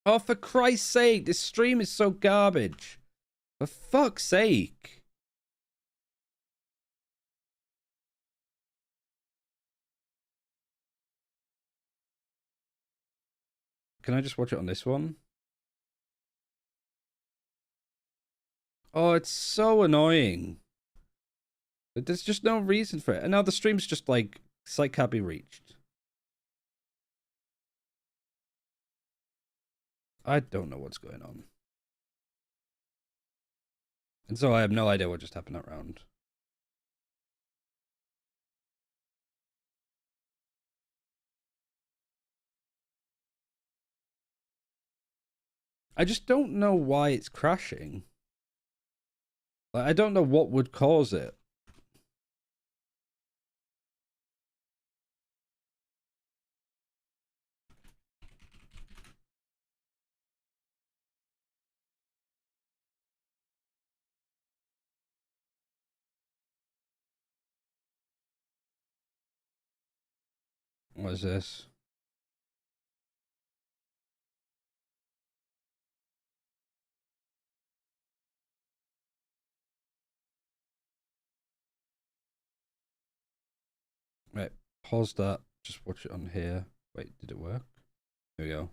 Oh, for Christ's sake, this stream is so garbage. For fuck's sake. Can I just watch it on this one? Oh, it's so annoying. But there's just no reason for it. And now the stream's just like, site can't be reached. I don't know what's going on. And so I have no idea what just happened that round. I just don't know why it's crashing. Like, I don't know what would cause it. What is this? Right, pause that. Just watch it on here. Wait, did it work? Here we go.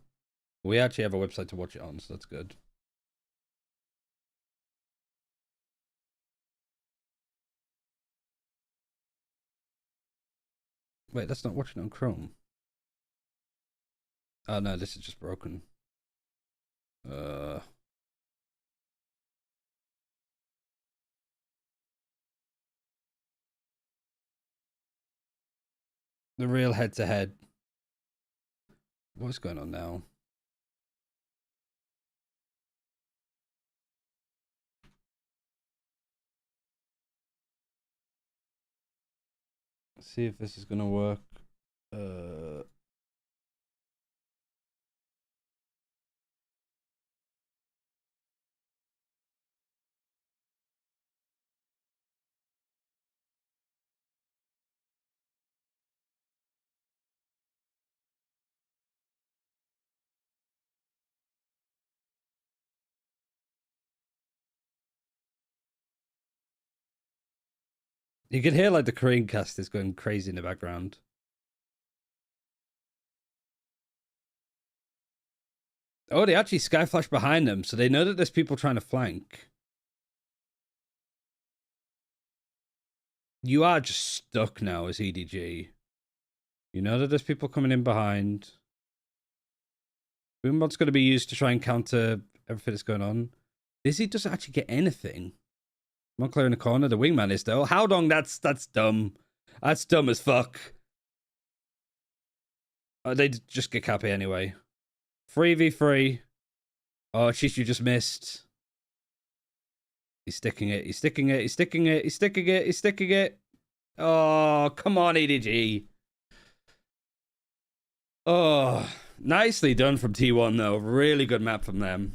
We actually have a website to watch it on, so that's good. Wait, that's not watching on Chrome. Oh no, this is just broken. The real head-to-head. What's going on now? Let's see if this is gonna work. You can hear like the Korean cast is going crazy in the background. Oh, they actually skyflash behind them, so they know that there's people trying to flank. You are just stuck now as EDG. You know that there's people coming in behind. Boombot's going to be used to try and counter everything that's going on. Dizzy doesn't actually get anything. Not clear in the corner. The wingman is though. Howdong, that's dumb. That's dumb as fuck. They just get Cappy anyway. 3v3. Oh, Shishu just missed. He's sticking it. He's sticking it. He's sticking it. He's sticking it. He's sticking it. Oh, come on, EDG. Oh, nicely done from T1 though. Really good map from them.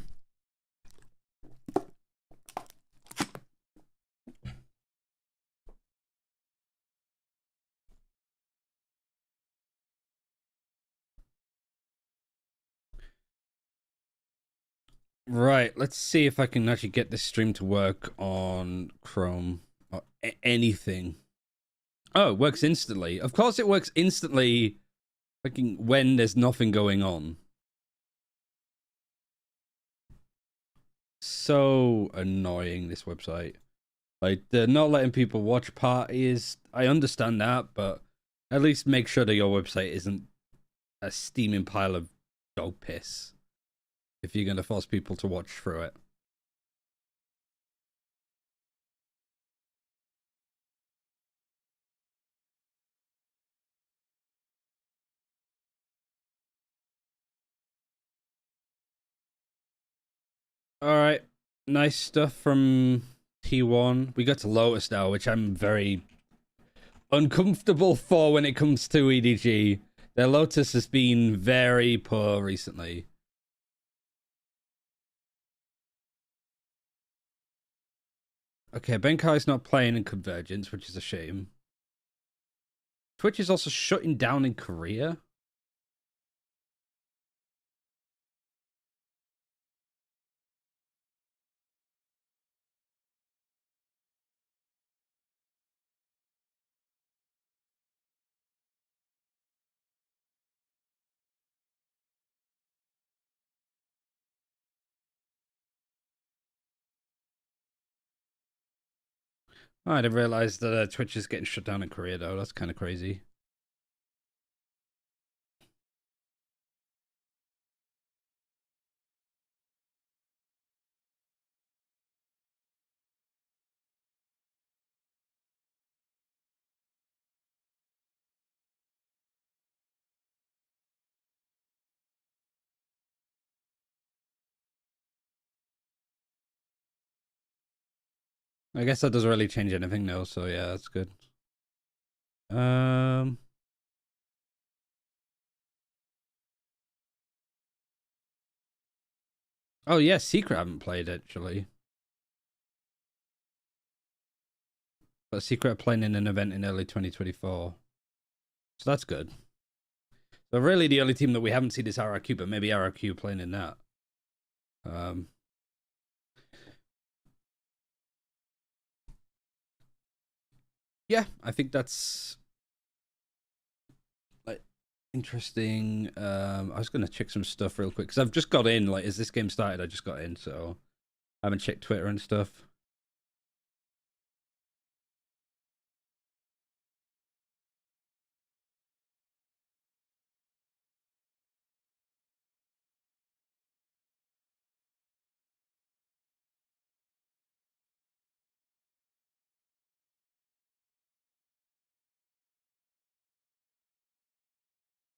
Right, let's see if I can actually get this stream to work on Chrome or anything. Oh, it works instantly. Of course it works instantly fucking when there's nothing going on. So annoying, this website. Like, they're not letting people watch parties. I understand that, but at least make sure that your website isn't a steaming pile of dog piss if you're going to force people to watch through it. Alright, nice stuff from T1. We got to Lotus now, which I'm very uncomfortable for when it comes to EDG. Their Lotus has been very poor recently. Okay, Benkai's not playing in Convergence, which is a shame. Twitch is also shutting down in Korea. Oh, I didn't realize that Twitch is getting shut down in Korea, though. That's kind of crazy. I guess that doesn't really change anything, though. So yeah, that's good. Oh yeah, Secret I haven't played actually, but Secret are playing in an event in early 2024, so that's good. So really, the only team that we haven't seen is RRQ, but maybe RRQ playing in that. Yeah, I think that's like interesting. I was gonna check some stuff real quick because I've just got in. Like, as this game started, I just got in, so I haven't checked Twitter and stuff.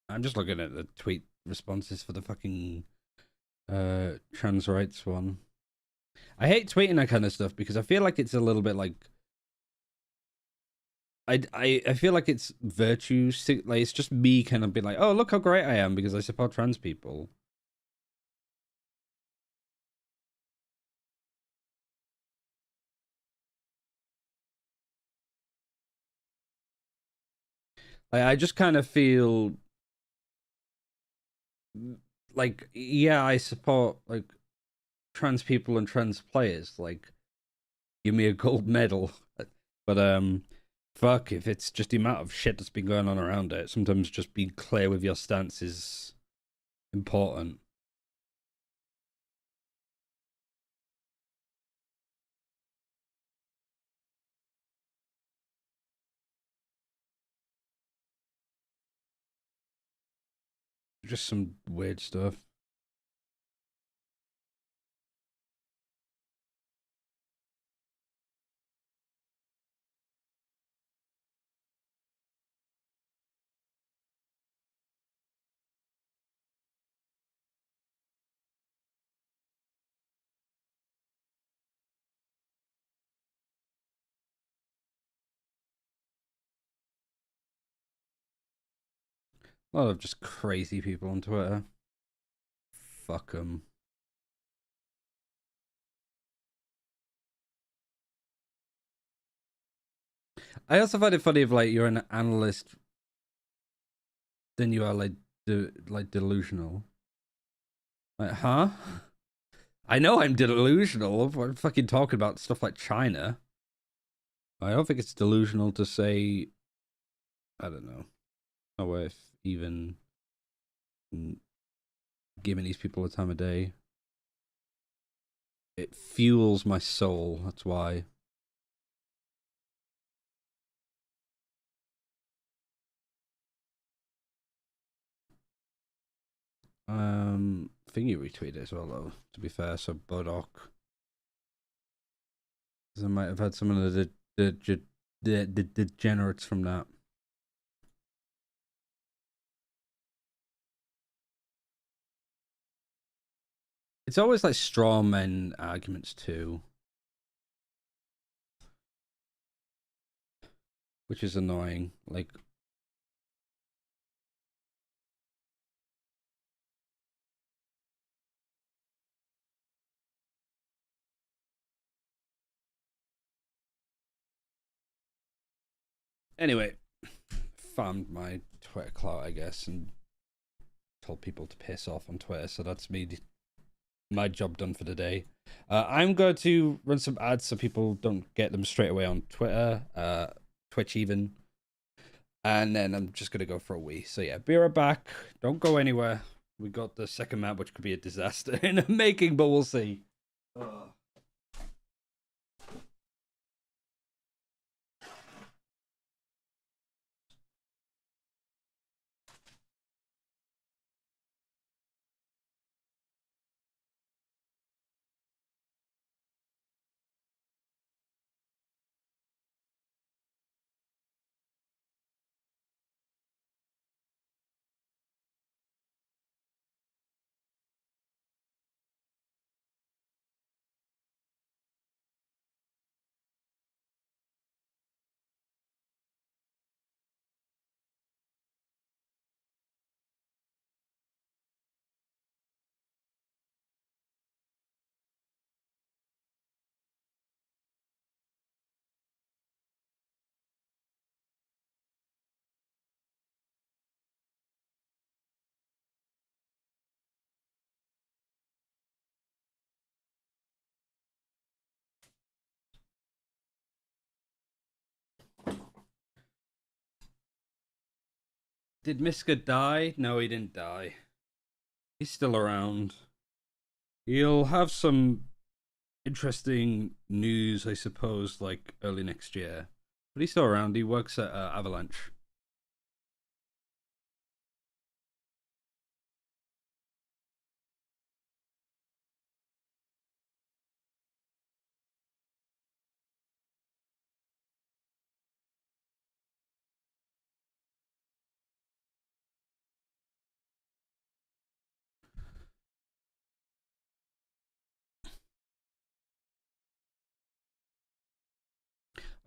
I'm just looking at the tweet responses for the fucking trans rights one. I hate tweeting that kind of stuff because I feel like it's a little bit like I feel like it's virtue, like it's just me kind of being like, oh, look how great I am because I support trans people. I just kind of feel like, yeah, I support like trans people and trans players. Like, give me a gold medal. But fuck, if it's just the amount of shit that's been going on around it, sometimes just being clear with your stance is important. Just some weird stuff. A lot of just crazy people on Twitter. Fuck them. I also find it funny if like you're an analyst, then you are like delusional. Like, huh? I know I'm delusional. I'm fucking talking about stuff like China. I don't think it's delusional to say, I don't know, not worth even giving these people the time of day. It fuels my soul, that's why. I think you retweeted it as well, though, to be fair, so Bodok. Because I might have had some of the degenerates from that. It's always like straw men arguments too, which is annoying. Like, anyway, farmed my Twitter clout, I guess, and told people to piss off on Twitter. So that's my job done for the day. I'm going to run some ads so people don't get them straight away on Twitter, Twitch even. And then I'm just going to go for a wee. So yeah, be right back. Don't go anywhere. We got the second map, which could be a disaster in the making, but we'll see. Did Miska die? No, he didn't die. He's still around. He'll have some interesting news, I suppose, like early next year. But he's still around. He works at Avalanche.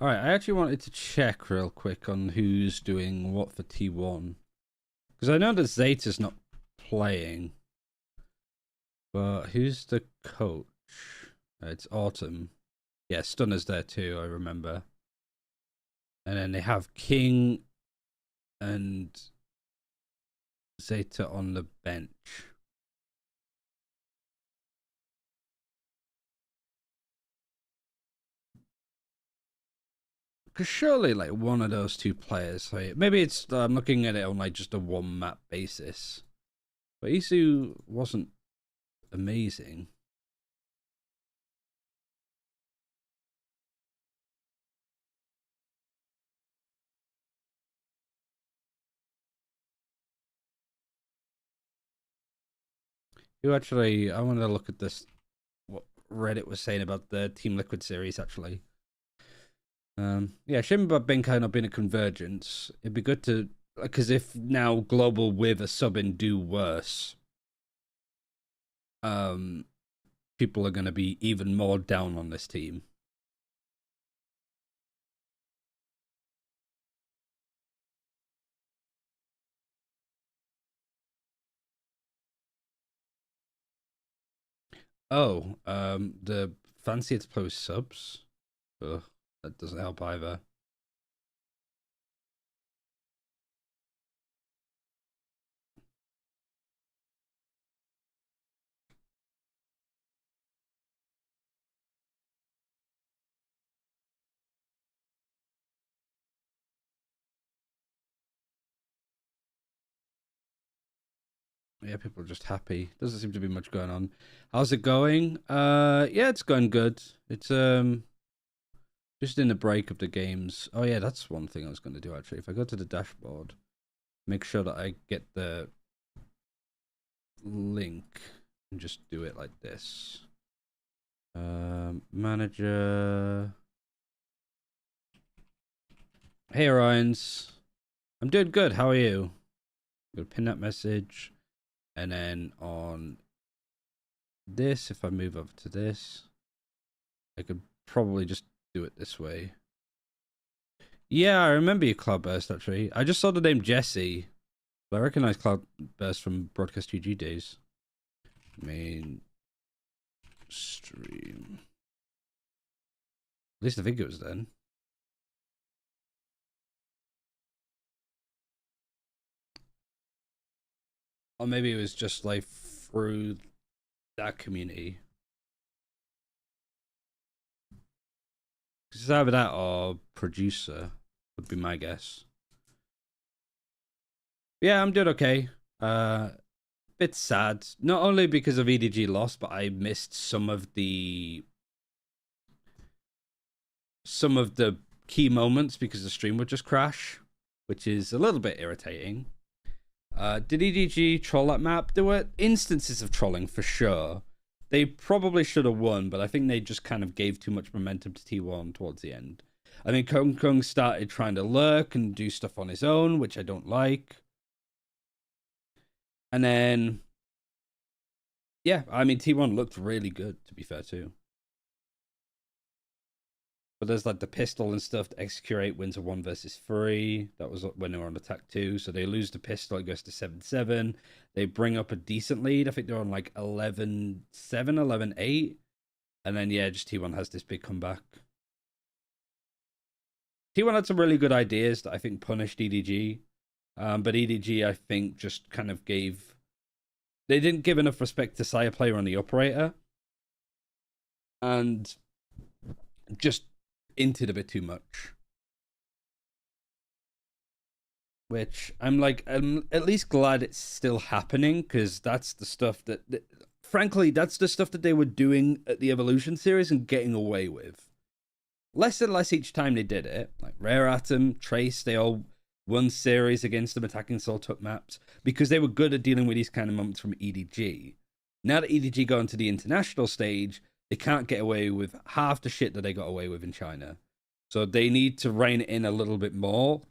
Alright, I actually wanted to check real quick on who's doing what for T1. Because I know that Zeta's not playing. But who's the coach? It's Autumn. Yeah, Stunner's there too, I remember. And then they have King and Zeta on the bench. Because surely, like, one of those two players, like, maybe it's, I'm looking at it on, like, just a one map basis. But Isu wasn't amazing. Who actually, I want to look at this, what Reddit was saying about the Team Liquid series, actually. Yeah, shame about Benkai not being a convergence. It'd be good to, because if now Global with a sub-in do worse, people are going to be even more down on this team. Oh, the fancier to play with subs. Ugh, that doesn't help either. Yeah, people are just happy. Doesn't seem to be much going on. How's it going? Yeah, it's going good. It's just in the break of the games. Oh yeah, that's one thing I was going to do actually. If I go to the dashboard, make sure that I get the link and just do it like this. Manager. Hey Orions. I'm doing good. How are you? I'm gonna pin that message. And then on this, if I move over to this, I could probably just do it this way. Yeah, I remember your Cloudburst actually. I just saw the name Jesse. But I recognize Cloudburst from Broadcast GG days. Main stream. At least I think it was then. Or maybe it was just like through that community. It's either that or producer would be my guess. Yeah, I'm doing okay. Bit sad. Not only because of EDG loss, but I missed some of the key moments because the stream would just crash, which is a little bit irritating. Did EDG troll that map? There were instances of trolling for sure. They probably should have won, but I think they just kind of gave too much momentum to T1 towards the end. I mean, Kung Kung started trying to lurk and do stuff on his own, which I don't like. And then, yeah, I mean, T1 looked really good, to be fair, too. But there's like the pistol and stuff. XQ8 wins a 1 versus 3. That was when they were on attack 2. So they lose the pistol. It goes to 7-7. They bring up a decent lead. I think they're on like 11-7, 11-8. And then, yeah, just T1 has this big comeback. T1 had some really good ideas that I think punished EDG. But EDG, I think, just kind of gave... They didn't give enough respect to Sire Player on the operator. And just inted a bit too much. Which I'm at least glad it's still happening, because that's the stuff that frankly, that's the stuff that they were doing at the Evolution series and getting away with. Less and less each time they did it. Like Rare Atom, Trace, they all won series against them attacking Soul Tuck maps because they were good at dealing with these kind of moments from EDG. Now that EDG got into the international stage, they can't get away with half the shit that they got away with in China. So they need to rein it in a little bit more.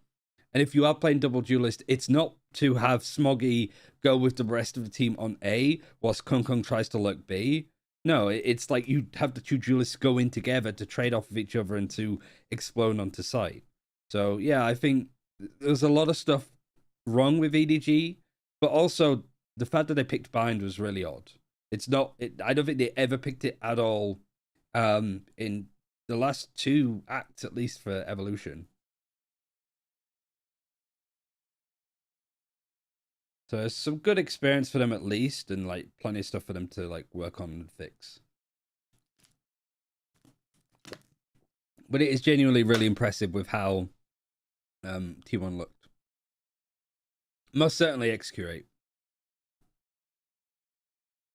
And if you are playing double duelist, it's not to have Smoggy go with the rest of the team on A whilst Kung Kung tries to lurk B. No, it's like you have the two duelists go in together to trade off of each other and to explode onto site. So yeah, I think there's a lot of stuff wrong with EDG, but also the fact that they picked Bind was really odd. It's not. I don't think they ever picked it at all. In the last 2 acts, at least for Evolution. So it's some good experience for them at least, and like plenty of stuff for them to like work on and fix. But it is genuinely really impressive with how T1 looked. Most certainly XQ8.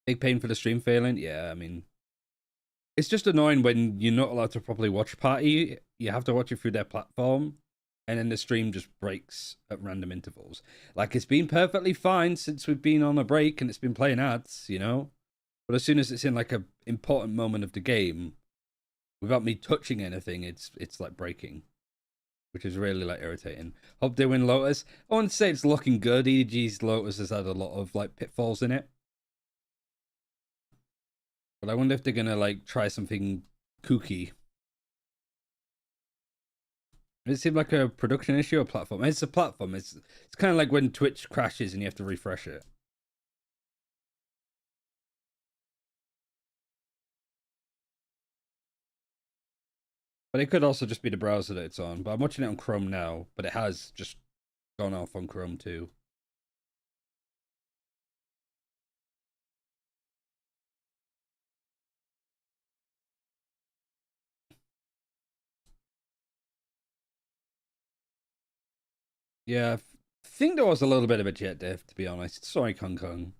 Big pain for the stream failing. Yeah, I mean, it's just annoying when you're not allowed to properly watch party. You have to watch it through their platform, and then the stream just breaks at random intervals. Like, it's been perfectly fine since we've been on a break and it's been playing ads, you know? But as soon as it's in like a important moment of the game, without me touching anything, it's like breaking, which is really like irritating. Hope they win Lotus. I wouldn't say it's looking good. EDG's Lotus has had a lot of like pitfalls in it. But I wonder if they're gonna like try something kooky. Does it seem like a production issue or platform? It's a platform. It's kind of like when Twitch crashes and you have to refresh it. But it could also just be the browser that it's on. But I'm watching it on Chrome now, but it has just gone off on Chrome too. Yeah, I think there was a little bit of a jet diff, to be honest. Sorry, Kung Kung.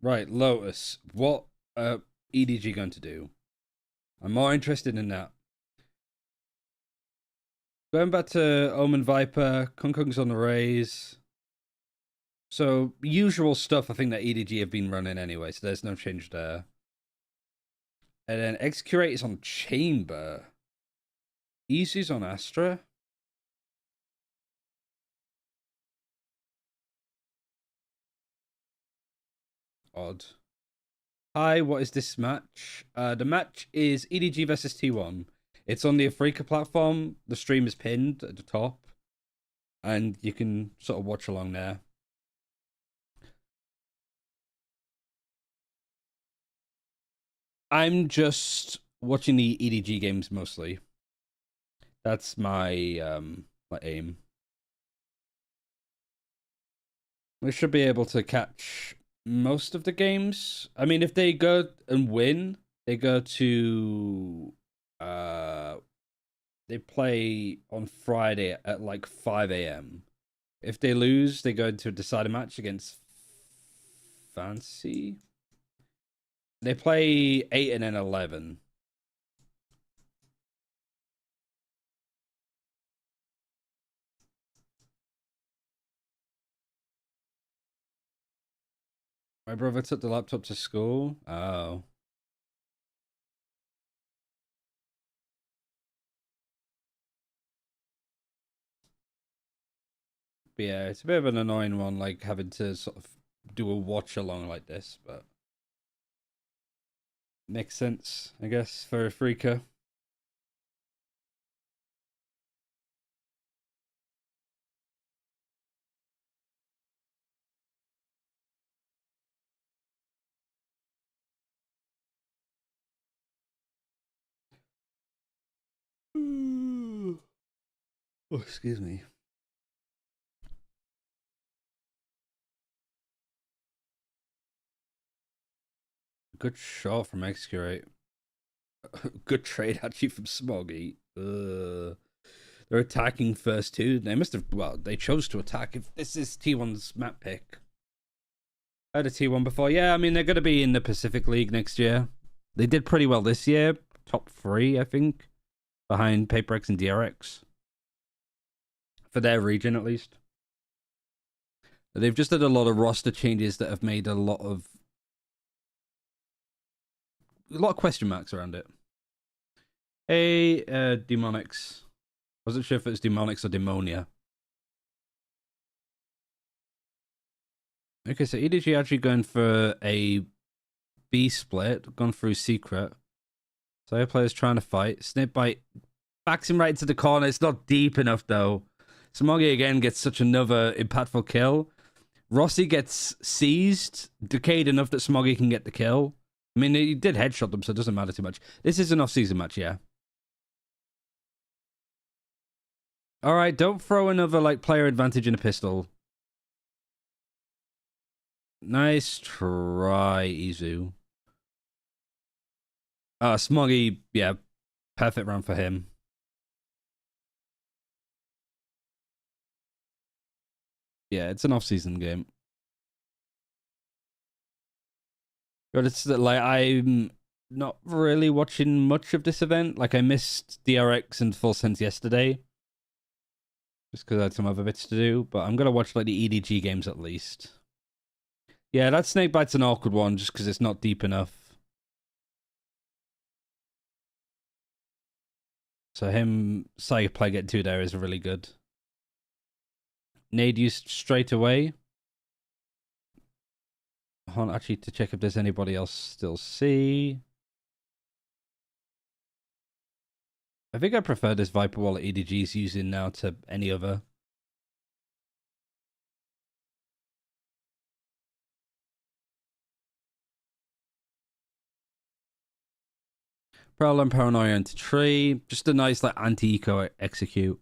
Right, Lotus. What EDG going to do? I'm more interested in that. Going back to Omen Viper, Kung Kung's on the raise. So, usual stuff I think that EDG have been running anyway, so there's no change there. And then Excurate is on Chamber. Easy's on Astra. Odd. Hi, what is this match? The match is EDG versus T1. It's on the afreeca platform. The stream is pinned at the top. And you can sort of watch along there. I'm just watching the EDG games mostly. That's my my aim. We should be able to catch most of the games. I mean, if they go and win, they go to they play on Friday at like 5 a.m. If they lose, they go into a decider match against Fancy. They play 8 and then 11. My brother took the laptop to school. Oh. But yeah, it's a bit of an annoying one, like having to sort of do a watch along like this, but makes sense, I guess, for afreeca. Oh, excuse me. Good shot from Excurate. Good trade actually from Smoggy. They're attacking first too. They must have, well, they chose to attack. If this is T1's map pick. I had a T1 before. Yeah, I mean, they're going to be in the Pacific League next year. They did pretty well this year. Top 3, I think. Behind PaperX and DRX. For their region, at least. They've just had a lot of roster changes that have made a lot of question marks around it. Hey, Demonics. Wasn't sure if it was Demonics or Demonia. Okay, so EDG actually going for a B split, gone through secret. So your player's trying to fight. Snip bite backs him right into the corner. It's not deep enough though. Smoggy again gets such another impactful kill. Rossi gets seized, decayed enough that Smoggy can get the kill. I mean, he did headshot them, so it doesn't matter too much. This is an off-season match, yeah. All right, don't throw another like player advantage in a pistol. Nice try, Izu. Smoggy, yeah, perfect round for him. Yeah, it's an off-season game. But it's like I'm not really watching much of this event. Like I missed DRX and Full Sense yesterday. Just because I had some other bits to do. But I'm going to watch like the EDG games at least. Yeah, that snake bite's an awkward one just because it's not deep enough. So him, Side play get 2 there is really good. Nade used straight away. Hold on, actually, to check if there's anybody else still C. I think I prefer this Viper Wallet EDG's using now to any other. Parallel and Paranoia into tree. Just a nice like anti-eco execute.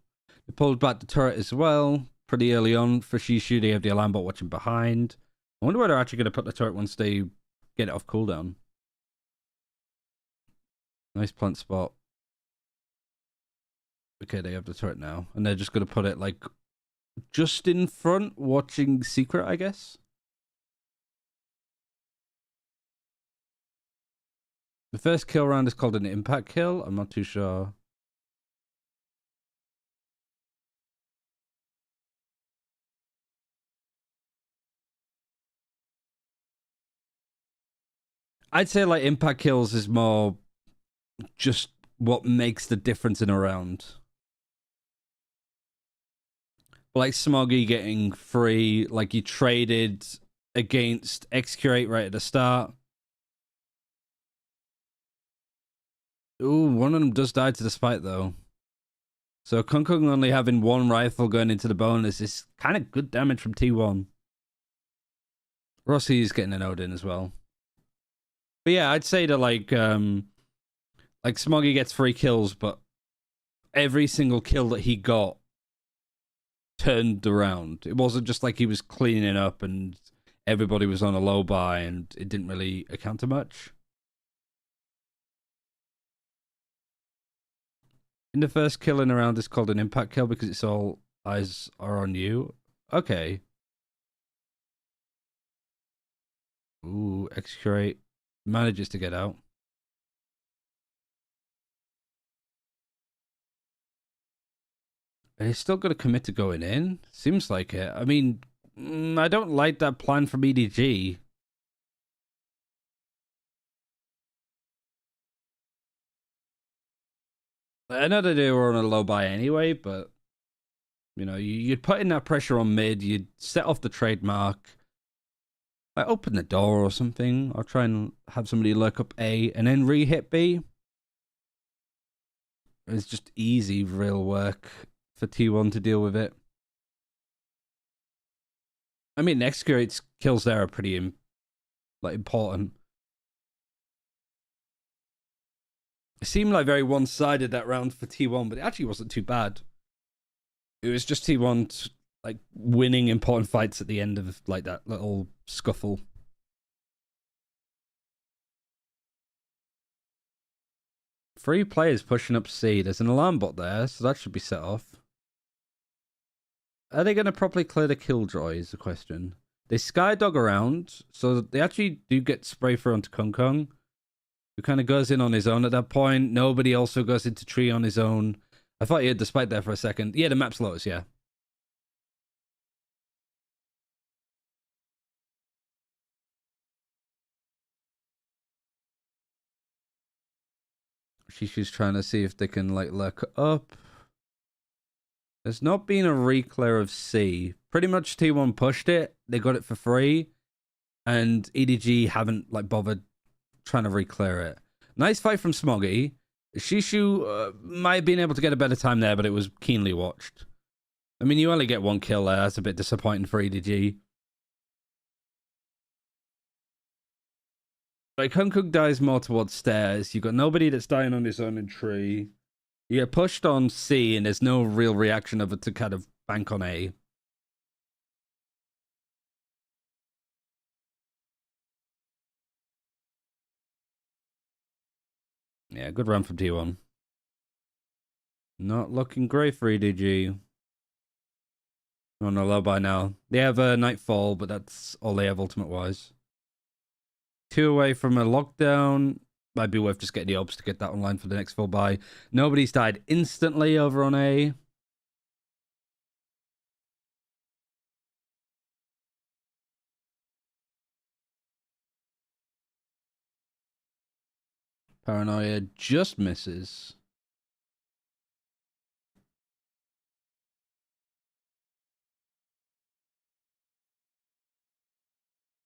They pulled back the turret as well. Pretty early on for Shishu. They have the alarm bot watching behind. I wonder where they're actually going to put the turret once they get it off cooldown. Nice plant spot. Okay, they have the turret now. And they're just going to put it like just in front, watching secret, I guess. The first kill round is called an impact kill. I'm not too sure. I'd say like impact kills is more just what makes the difference in a round. Like Smoggy getting free, like you traded against Excurate right at the start. Ooh, one of them does die to the spike though. So Kung Kung only having one rifle going into the bonus is kind of good damage from T1. Rossi is getting an Odin as well. But yeah, I'd say that like Smoggy gets 3 kills, but every single kill that he got turned around. It wasn't just like he was cleaning up and everybody was on a low buy and it didn't really account to much. In the first kill in a round is called an impact kill because it's all eyes are on you. Okay. Ooh, Excurate manages to get out. And he's still got to commit to going in. Seems like it. I mean, I don't like that plan from EDG. I know that they were on a low buy anyway, but you know, you'd put in that pressure on mid, you'd set off the trademark, like open the door or something, or try and have somebody lurk up A and then re-hit B. It's just easy, real work for T1 to deal with it. I mean, Excurate's kills there are pretty important. It seemed like very one-sided that round for T1, but it actually wasn't too bad. It was just T1 like winning important fights at the end of like that little scuffle. Three players pushing up C. There's an alarm bot there, so that should be set off. Are they going to properly clear the killjoy is the question. They skydog around, so they actually do get spray through onto Kung Kung, who kind of goes in on his own at that point. Nobody also goes into tree on his own. I thought he had the spike there for a second. Yeah, the map's Lotus, yeah. Shishu's trying to see if they can like lurk up. There's not been a re-clear of C. Pretty much T1 pushed it. They got it for free. And EDG haven't like bothered trying to re-clear it. Nice fight from Smoggy. Shishu might have been able to get a better time there, but it was keenly watched. I mean, you only get 1 kill there. That's a bit disappointing for EDG. Like, Kung Kung dies more towards stairs. You've got nobody that's dying on his own in tree. You get pushed on C, and there's no real reaction of it to kind of bank on A. Yeah, good run from T1. Not looking great for EDG. On a low by now. They have a Nightfall, but that's all they have ultimate-wise. 2 away from a lockdown. Might be worth just getting the obs to get that online for the next full buy. Nobody's died instantly over on A. Paranoia just misses.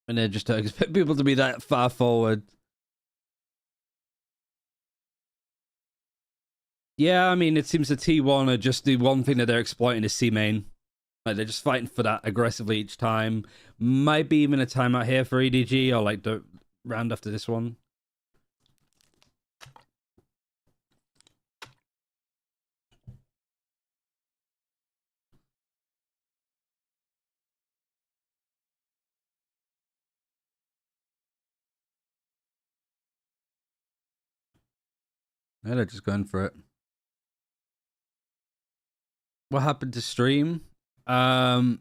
And they just don't expect people to be that far forward. Yeah, I mean, it seems the T1 are just the one thing that they're exploiting is C main. Like, they're just fighting for that aggressively each time. Might be even a timeout here for EDG, or like the round after this one. Yeah, they're just going for it. What happened to stream? We're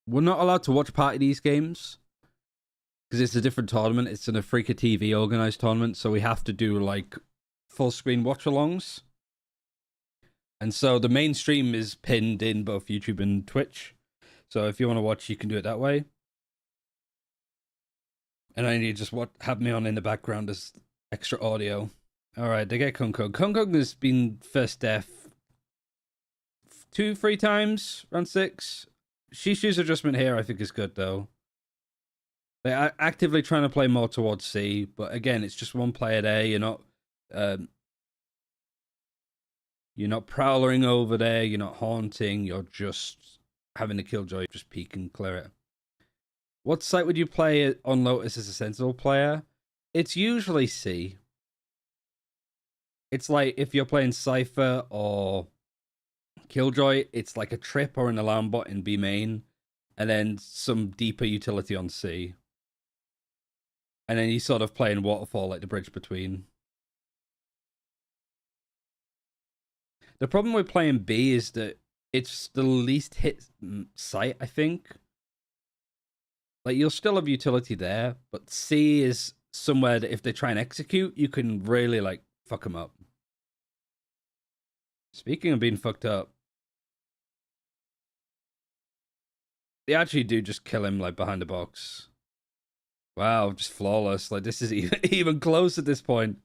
not allowed to watch party these games. because it's a different tournament. It's an afreeca TV organized tournament, so we have to do like full screen watch alongs. And so the main stream is pinned in both YouTube and Twitch. So if you want to watch, you can do it that way. And I need to just have me on in the background as extra audio. All right, they get Kung Kung. Kung Kung has been first death 2-3 times, round 6. Shishu's adjustment here I think is good though. They're actively trying to play more towards C, but again, it's just one player there. You're not prowling over there. You're not haunting. You're just having the killjoy just peek and clear it. What site would you play on Lotus as a sentinel player? It's usually C. It's like if you're playing Cypher or Killjoy, it's like a trip or an alarm bot in B main, and then some deeper utility on C. And then you sort of play in Waterfall, like the bridge between. The problem with playing B is that it's the least hit site, I think. Like, you'll still have utility there, but C is somewhere that if they try and execute, you can really, like, fuck them up. Speaking of being fucked up, they actually do just kill him, like, behind the box. Wow, just flawless. Like, this is even close at this point.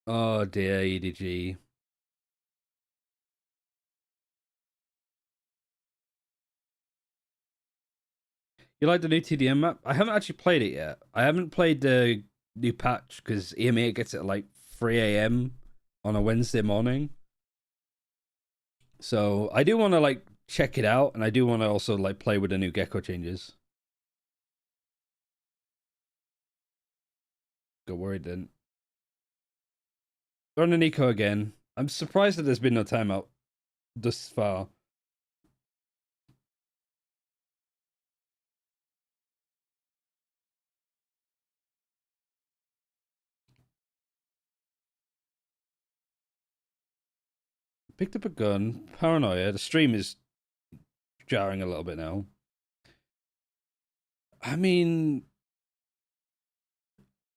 Oh, dear, EDG. You like the new TDM map? I haven't actually played it yet. I haven't played the new patch because EMA gets it at like 3 a.m. on a Wednesday morning. So I do want to like check it out, and I do want to also like play with the new Gecko changes. Got worried then. They're on an eco again. I'm surprised that there's been no timeout thus far. Picked up a gun. Paranoia. The stream is jarring a little bit now. I mean,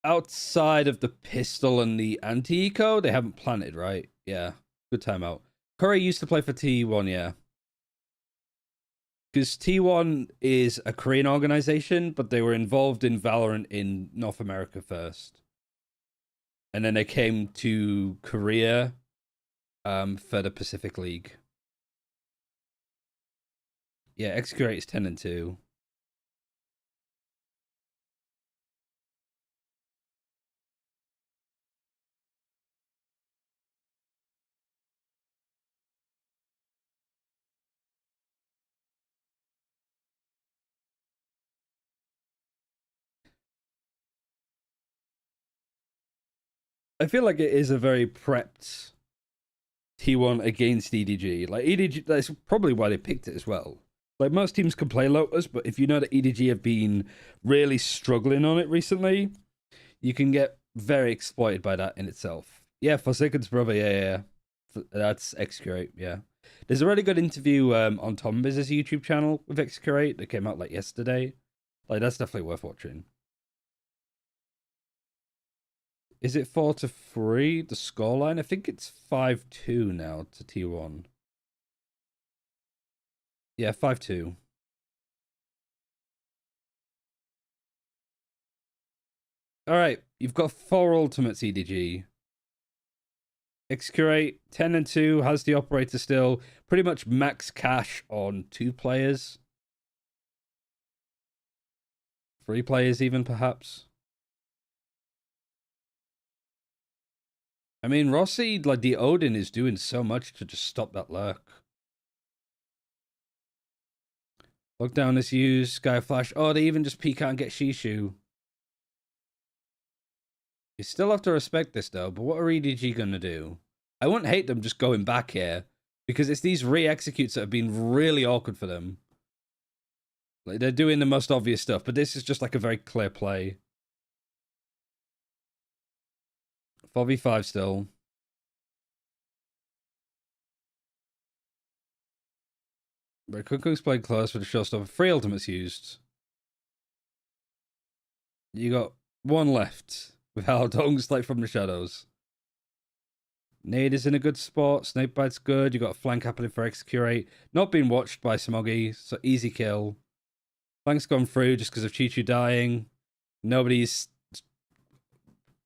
outside of the pistol and the anti-eco, they haven't planted, right? Yeah. Good timeout. Curry used to play for T1, yeah. Because T1 is a Korean organization, but they were involved in Valorant in North America first. And then they came to Korea for the Pacific League. Yeah, XQ8 is 10-2. I feel like it is a very prepped T1 against EDG. Like, EDG, that's probably why they picked it as well. Like, most teams can play Lotus, but if you know that EDG have been really struggling on it recently, you can get very exploited by that in itself. Yeah, Forsaken's brother, yeah. That's XQ8, yeah. There's a really good interview on Tombiz' YouTube channel with XQ8 that came out like yesterday. Like, that's definitely worth watching. Is it 4-3, the scoreline? I think it's 5-2 now to T1. Yeah, 5-2. Alright, you've got 4 ultimates, EDG. XQ8, 10-2, has the operator still. Pretty much max cash on 2 players. 3 players even, perhaps. I mean, Rossi, like, the Odin is doing so much to just stop that lurk. Lockdown is used, Sky Flash. Oh, they even just peek out and get Shishu. You still have to respect this, though, but what are EDG going to do? I wouldn't hate them just going back here, because it's these re-executes that have been really awkward for them. Like, they're doing the most obvious stuff, but this is just like a very clear play. 4v5 still. But Kung Kung's played close with the showstopper. 3 ultimates used. You got one left with Haldong's like from the shadows. Nade is in a good spot. Snakebite's good. You got a flank happening for Excurate. Not being watched by Smoggy, so easy kill. Flank's gone through just because of Chi-Chu dying. Nobody's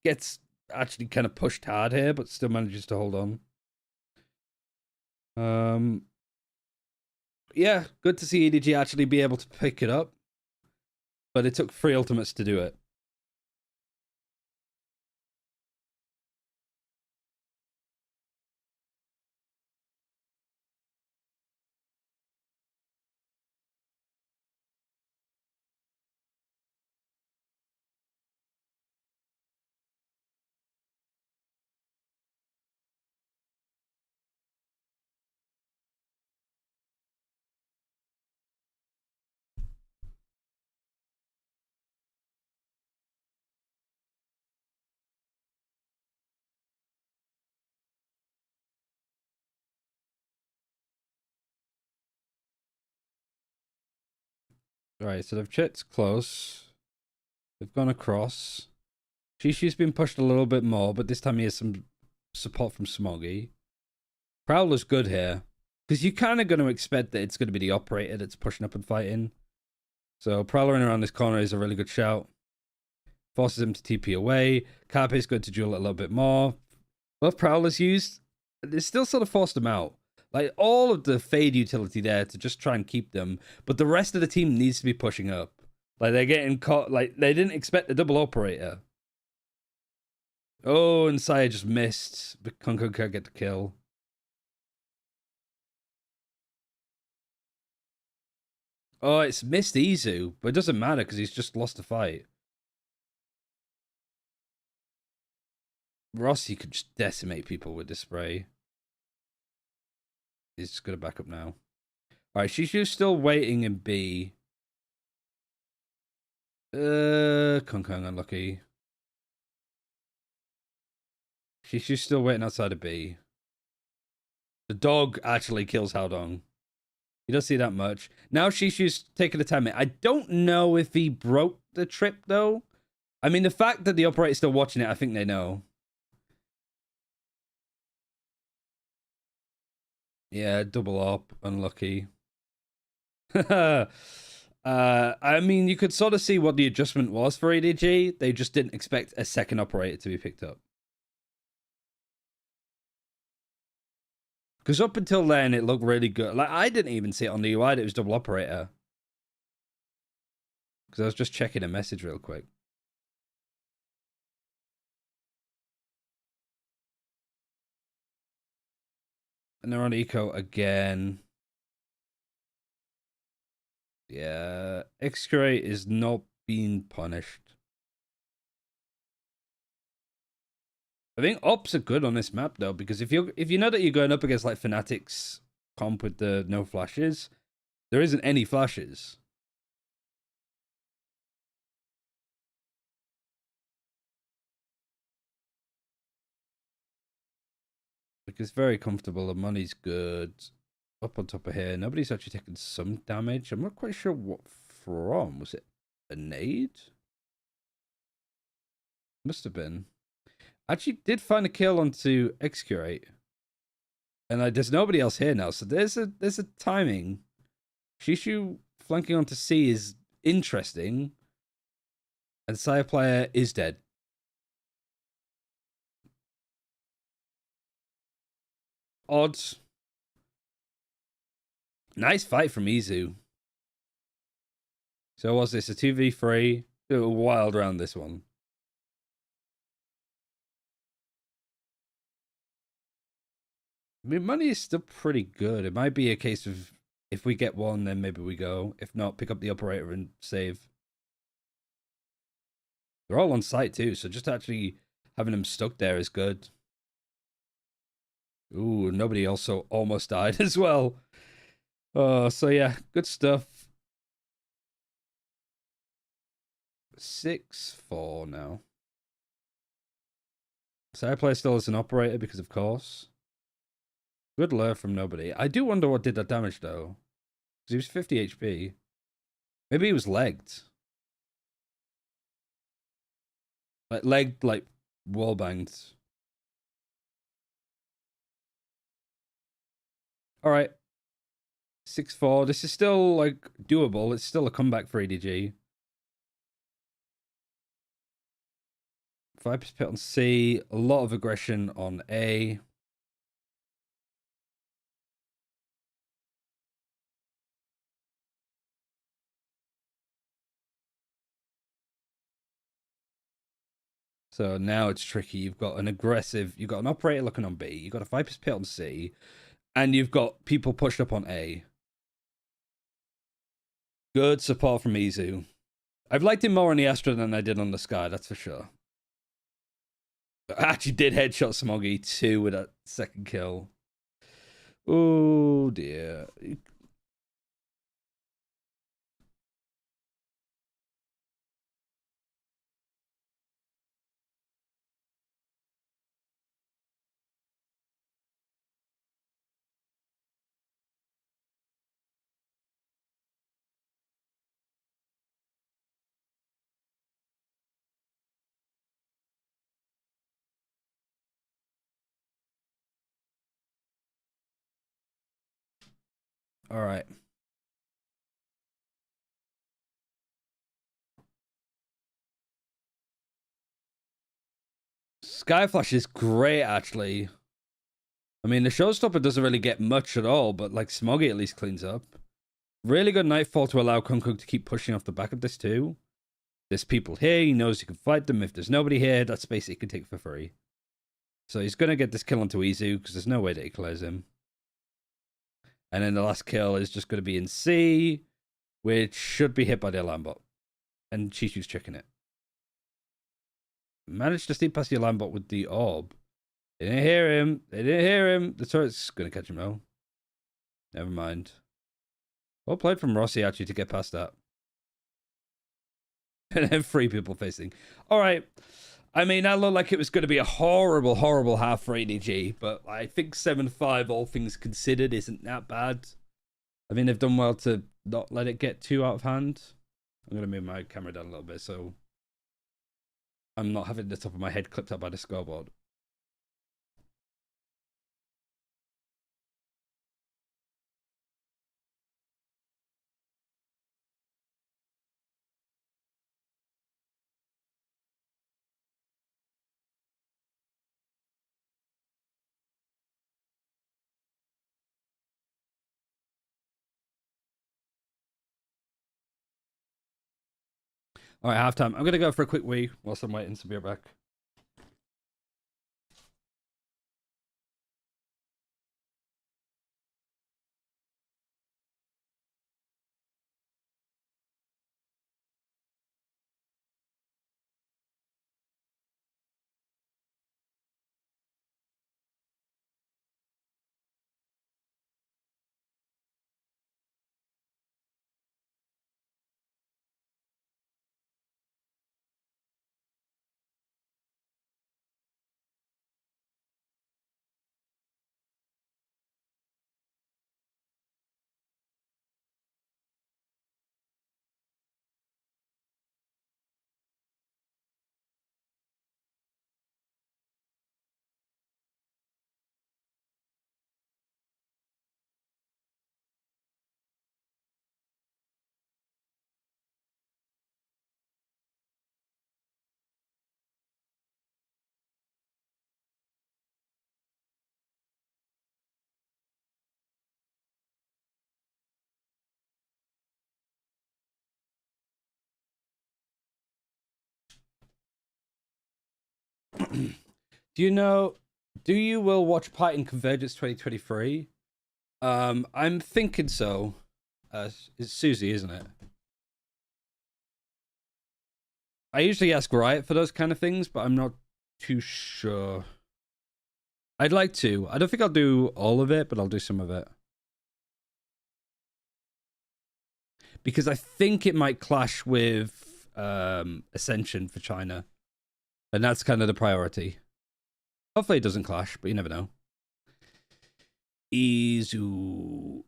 gets actually kind of pushed hard here, but still manages to hold on. Yeah, good to see EDG actually be able to pick it up. But it took 3 ultimates to do it. Right, so they've checked close. They've gone across. Shishu's been pushed a little bit more, but this time he has some support from Smoggy. Prowler's good here. Because you're kind of going to expect that it's going to be the operator that's pushing up and fighting. So Prowler in around this corner is a really good shout. Forces him to TP away. Carpe's good to duel it a little bit more. Both Prowlers used. They still sort of forced them out. Like, all of the fade utility there to just try and keep them. But the rest of the team needs to be pushing up. Like, they're getting caught. Like, they didn't expect the double operator. Oh, and Saya just missed. But Kunko can't get the kill. Oh, it's missed Izu. But it doesn't matter because he's just lost the fight. Rossi could just decimate people with this spray. He's just going to back up now. Alright, Shishu's still waiting in B. Kong unlucky. Shishu's still waiting outside of B. The dog actually kills Haodong. You don't see that much. Now Shishu's taking the time. I don't know if he broke the trip, though. I mean, the fact that the operator's still watching it, I think they know. Yeah, double up. Unlucky. I mean, you could sort of see what the adjustment was for ADG. They just didn't expect a second operator to be picked up. Because up until then, it looked really good. Like, I didn't even see it on the UI that it was double operator. Because I was just checking a message real quick. And they're on eco again. Yeah, X-Ray is not being punished. I think ops are good on this map though, because if you know that you're going up against like Fnatic's comp with the no flashes, there isn't any flashes. Like it's very comfortable, the money's good. Up on top of here, nobody's actually taken some damage. I'm not quite sure what from. Was it a nade? Must have been. Actually did find a kill onto Excurate. And there's nobody else here now, so there's a timing. Shishu flanking onto C is interesting. And Saya player is dead. Odd. Nice fight from Izu. So was this a 2v3? A wild round this one. I mean, money is still pretty good. It might be a case of if we get one, then maybe we go. If not, pick up the operator and save. They're all on site too, so just actually having them stuck there is good. Ooh, nobody also almost died as well. So yeah, good stuff. 6-4 now. So I play still as an operator because of course. Good lure from nobody. I do wonder what did that damage though. Because he was 50 HP. Maybe he was legged. Leg, like, wall banged. All right. 6-4. This is still, like, doable. It's still a comeback for EDG. 5 pit on C. A lot of aggression on A. So now it's tricky. You've got an operator looking on B. You've got a 5 pit on C. And you've got people pushed up on A. Good support from Izu. I've liked him more on the Astra than I did on the Sky, that's for sure. I actually did headshot Smoggy too with that second kill. Oh dear. All right. Skyflash is great, actually. I mean, the Showstopper doesn't really get much at all, but like Smoggy at least cleans up. Really good Nightfall to allow Kunkuk to keep pushing off the back of this too. There's people here, he knows he can fight them. If there's nobody here, that space he can take for free. So he's going to get this kill onto Izu, because there's no way that he clears him. And then the last kill is just going to be in C, which should be hit by the alarm bot. And Chishu's checking it. Managed to sneak past the alarm bot with the orb. They didn't hear him. They didn't hear him. The turret's going to catch him though. Never mind. Well played from Rossi actually to get past that. And then 3 people facing. All right. I mean, that looked like it was going to be a horrible, horrible half for ADG, but I think 7-5, all things considered, isn't that bad. I mean, they've done well to not let it get too out of hand. I'm going to move my camera down a little bit so I'm not having the top of my head clipped up by the scoreboard. All right, halftime. I'm going to go for a quick wee whilst I'm waiting to be right back. Do you will watch Party in Convergence 2023? I'm thinking so. It's Susie, isn't it? I usually ask Riot for those kind of things, but I'm not too sure. I'd like to. I don't think I'll do all of it, but I'll do some of it. Because I think it might clash with Ascension for China. And that's kind of the priority. Hopefully it doesn't clash, but you never know. Izu.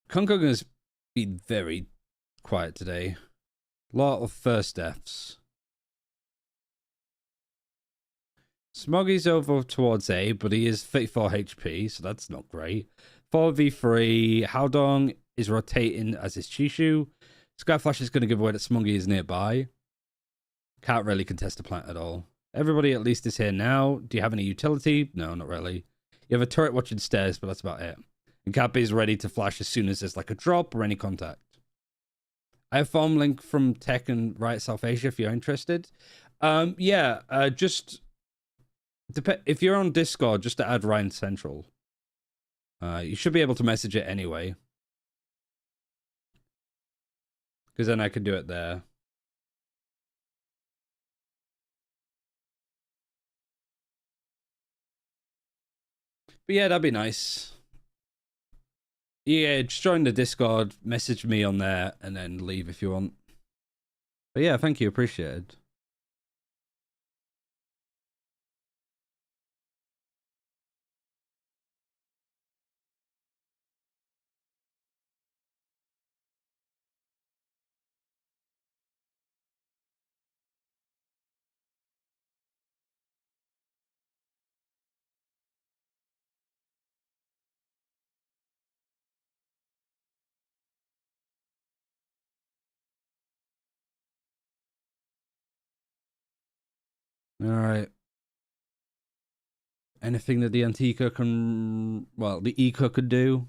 Kunkuk has been very quiet today. A lot of first deaths. Smoggy's over towards A, but he is 34 HP, so that's not great. 4v3. Howdong is rotating as is Chishu. Skyflash is going to give away that Smoggy is nearby. Can't really contest the plant at all. Everybody at least is here now. Do you have any utility? No, not really. You have a turret watching stairs, but that's about it. And Cappy is ready to flash as soon as there's like a drop or any contact. I have farm link from Tech and Riot South Asia if you're interested. Just if you're on Discord, just to add Ryan Central. You should be able to message it anyway. Because then I could do it there. But yeah, that'd be nice. Yeah, just join the Discord, message me on there, and then leave if you want. But yeah, thank you, appreciate it. All right. Anything that the Antica can... Well, the Eco could do.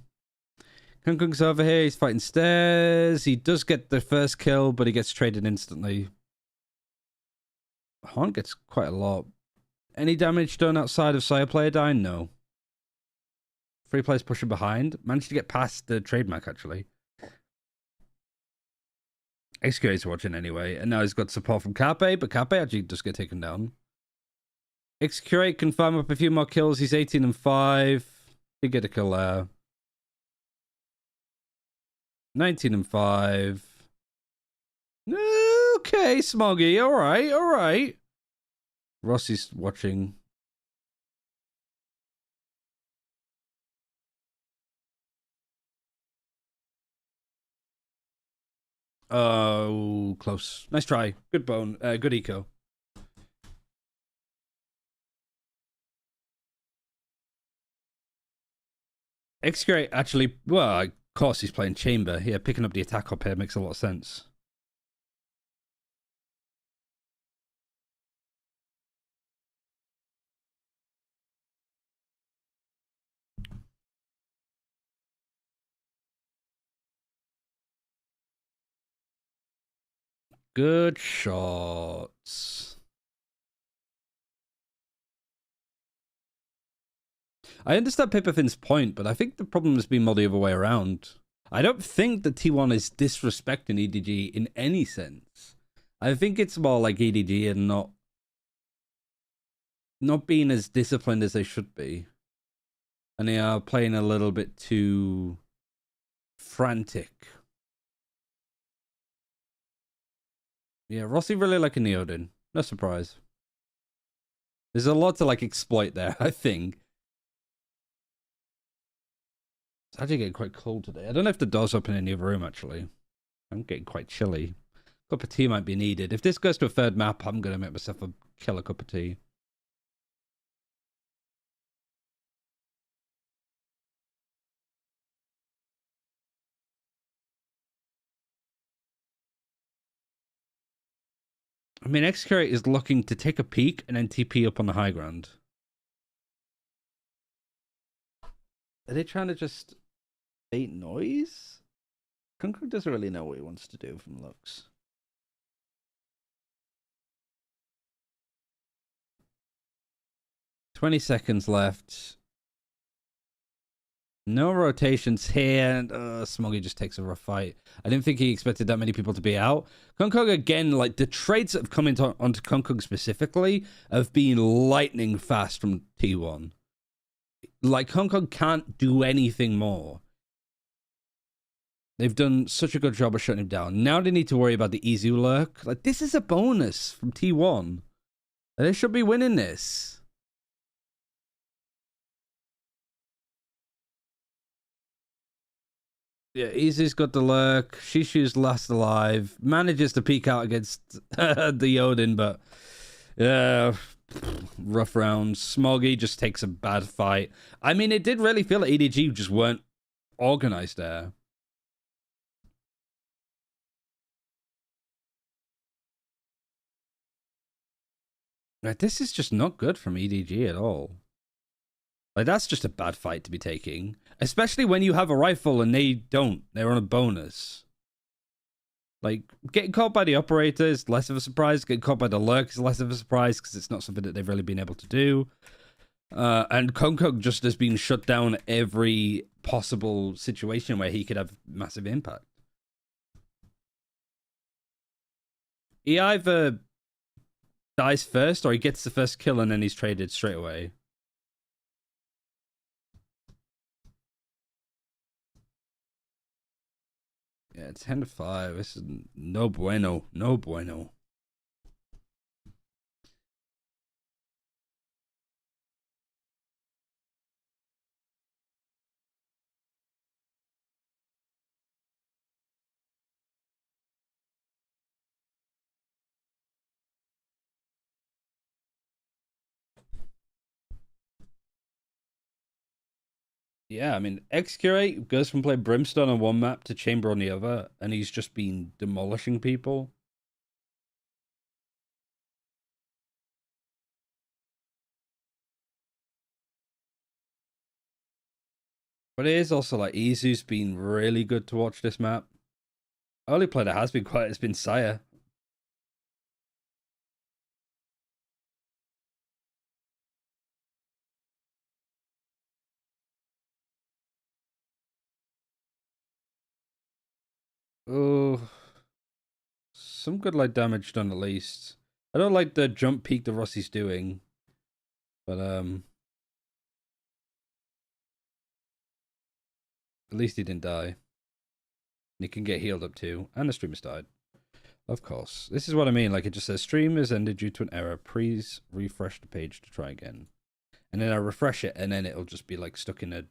Kung Kung's over here. He's fighting stairs. He does get the first kill, but he gets traded instantly. Haunt gets quite a lot. Any damage done outside of Sire player dying? No. Free players pushing behind. Managed to get past the trademark, actually. XQ is watching anyway, and now he's got support from Carpe, but Carpe actually does get taken down. XQ can farm up a few more kills. He's 18 and 5. Did get a kill there. 19 and 5. Okay, Smoggy. All right, all right. Rossi's watching. Oh, close. Nice try. Good bone. Good eco. XQ actually, well, of course he's playing Chamber. Yeah, picking up the attack up here makes a lot of sense. Good shots. I understand Pipithin's point, but I think the problem has been more the other way around. I don't think that T1 is disrespecting EDG in any sense. I think it's more like EDG and not being as disciplined as they should be. And they are playing a little bit too frantic. Yeah, Rossi really liking the Odin. No surprise. There's a lot to like exploit there, I think. It's actually getting quite cold today. I don't know if the door's open in the other room, actually. I'm getting quite chilly. A cup of tea might be needed. If this goes to a third map, I'm going to make myself a killer cup of tea. I mean, XQ is looking to take a peek and then TP up on the high ground. Are they trying to just bait noise? Kunkuk doesn't really know what he wants to do from looks. $20 seconds left. No rotations here, and Smoggy just takes a rough fight. I didn't think he expected that many people to be out. Kunkuk, again, like, the trades that have come onto Kunkuk specifically have been lightning fast from T1. Like, Kunkuk can't do anything more. They've done such a good job of shutting him down. Now they need to worry about the easy lurk. Like, this is a bonus from T1. They should be winning this. Yeah, Easy's got the lurk. Shishu's last alive. Manages to peek out against the Odin, but yeah, rough rounds. Smoggy just takes a bad fight. I mean, it did really feel like EDG just weren't organized there. Like, this is just not good from EDG at all. Like, that's just a bad fight to be taking. Especially when you have a rifle and they don't. They're on a bonus. Like, getting caught by the operator is less of a surprise. Getting caught by the lurk is less of a surprise because it's not something that they've really been able to do. And Konkog just has been shut down every possible situation where he could have massive impact. He either dies first or he gets the first kill and then he's traded straight away. Yeah, 10-5. This is no bueno. No bueno. Yeah, I mean, X-Curate goes from playing Brimstone on one map to Chamber on the other, and he's just been demolishing people. But it is also like Izu's been really good to watch this map. Only player that has been quiet has been Saya. Oh, some good light damage done at least. I don't like the jump peak that Rossi's doing, but at least he didn't die. He can get healed up too, and the streamer's died. Of course. This is what I mean. Like, it just says stream has ended due to an error. Please refresh the page to try again. And then I refresh it, and then it'll just be like stuck in a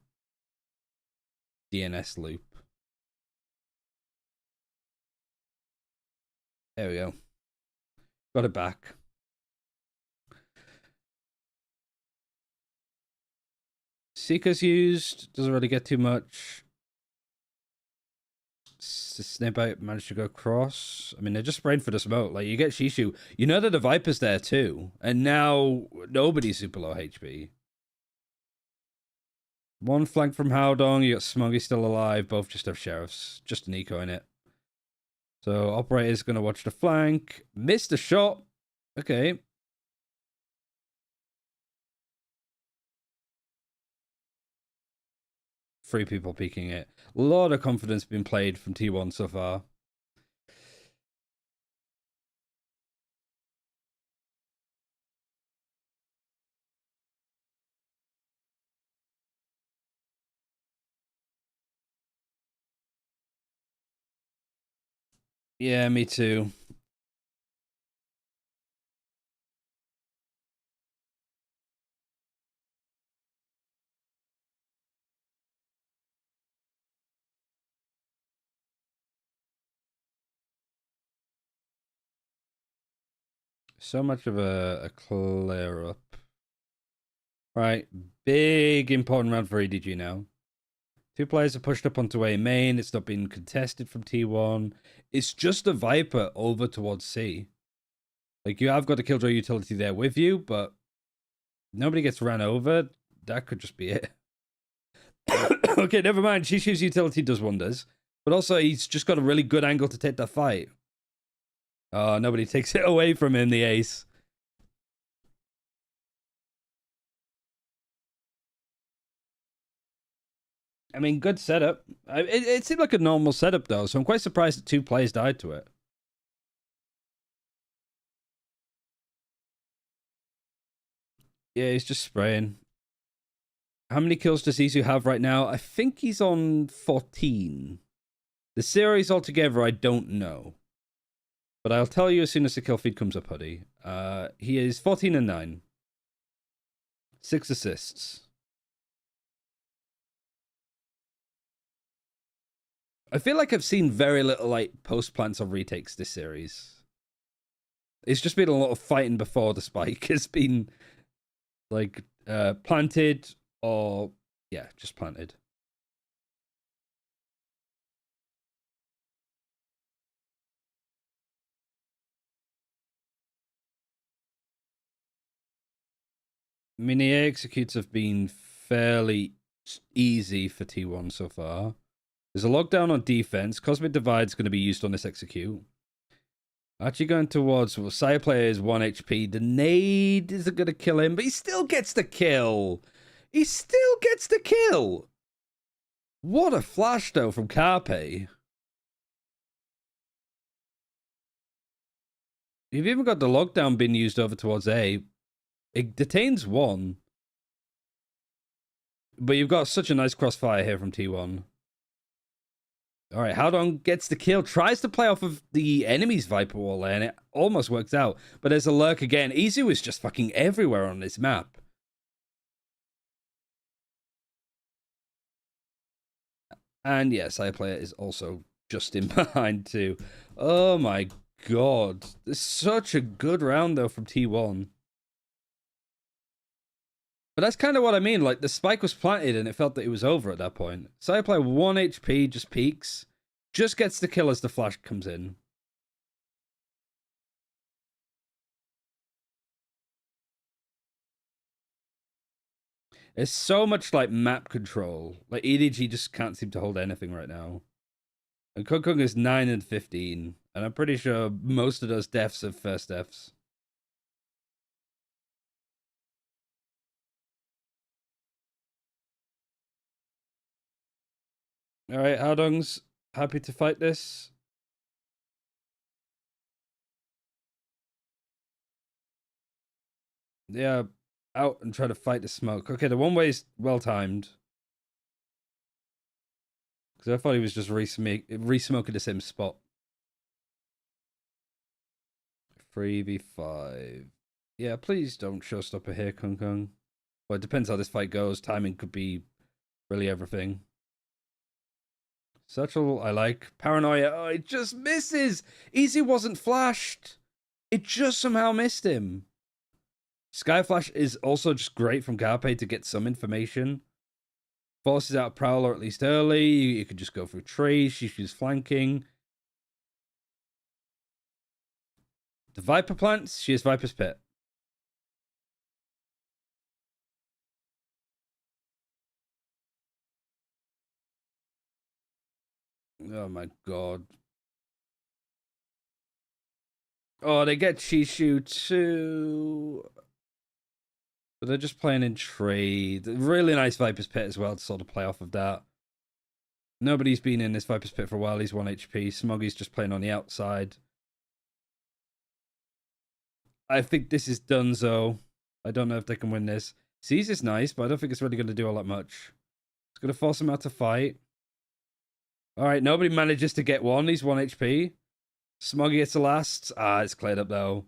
DNS loop. There we go. Got it back. Seeker's used. Doesn't really get too much. Snip out managed to go across. I mean, they're just spraying for the smoke. Like, you get Shishu. You know that the Viper's there too. And now nobody's super low HP. One flank from Howdong. You got Smoggy still alive. Both just have sheriffs. Just an eco in it. So operator's going to watch the flank. Missed a shot. Okay. Three people peeking it. A lot of confidence being played from T1 so far. Yeah, me too. So much of a clear up. Right, big important round for EDG now. Two players have pushed up onto A main. It's not been contested from T1. It's just a Viper over towards C. Like, you have got the Killjoy utility there with you, but nobody gets ran over. That could just be it. Okay, never mind. Shishu's utility does wonders. But also, he's just got a really good angle to take that fight. Oh, nobody takes it away from him, the ace. I mean, good setup. It seemed like a normal setup, though, so I'm quite surprised that two players died to it. Yeah, he's just spraying. How many kills does Izu have right now? I think he's on 14. The series altogether, I don't know. But I'll tell you as soon as the kill feed comes up, Huddy. He is 14 and 9. 6 assists. I feel like I've seen very little like post plants or retakes this series. It's just been a lot of fighting before the spike. It's been like planted or yeah, just planted. I mean, the A executes have been fairly easy for T1 so far. There's a lockdown on defense. Cosmic Divide's going to be used on this execute. Actually going towards, well, Sire player is 1 HP. The nade isn't going to kill him, but he still gets the kill. He still gets the kill. What a flash, though, from Carpe. You've even got the lockdown being used over towards A. It detains 1. But you've got such a nice crossfire here from T1. All right, Howdong gets the kill, tries to play off of the enemy's Viper wall there, and it almost works out. But there's a lurk again. Izu is just fucking everywhere on this map. And yes, iPlayer is also just in behind too. Oh my god. This is such a good round though from T1. But that's kind of what I mean. Like, the spike was planted and it felt that it was over at that point. Sideplay 1 HP, just peaks. Just gets the kill as the flash comes in. It's so much like map control. Like, EDG just can't seem to hold anything right now. And Kung Kung is 9 and 15. And I'm pretty sure most of those deaths are first deaths. Alright, Howdong's happy to fight this. Yeah, out and try to fight the smoke. Okay, the one way is well timed. Because I thought he was just re-smoking the same spot. 3v5. Yeah, please don't showstopper here, Kung Kung. Well, it depends how this fight goes. Timing could be really everything. Satchel, I like. Paranoia, oh, it just misses! Easy wasn't flashed. It just somehow missed him. Skyflash is also just great from Garpe to get some information. Forces out Prowler at least early. You could just go through trees. She's flanking. The Viper plants. She has Viper's Pit. Oh my god. Oh, they get Chishu too. But they're just playing in trade. Really nice Viper's Pit as well to sort of play off of that. Nobody's been in this Viper's Pit for a while. He's 1 HP. Smoggy's just playing on the outside. I think this is Dunzo. I don't know if they can win this. Seize is nice, but I don't think it's really going to do all that much. It's going to force him out to fight. Alright, nobody manages to get one. He's 1 HP. Smoggy gets the last. Ah, it's cleared up though.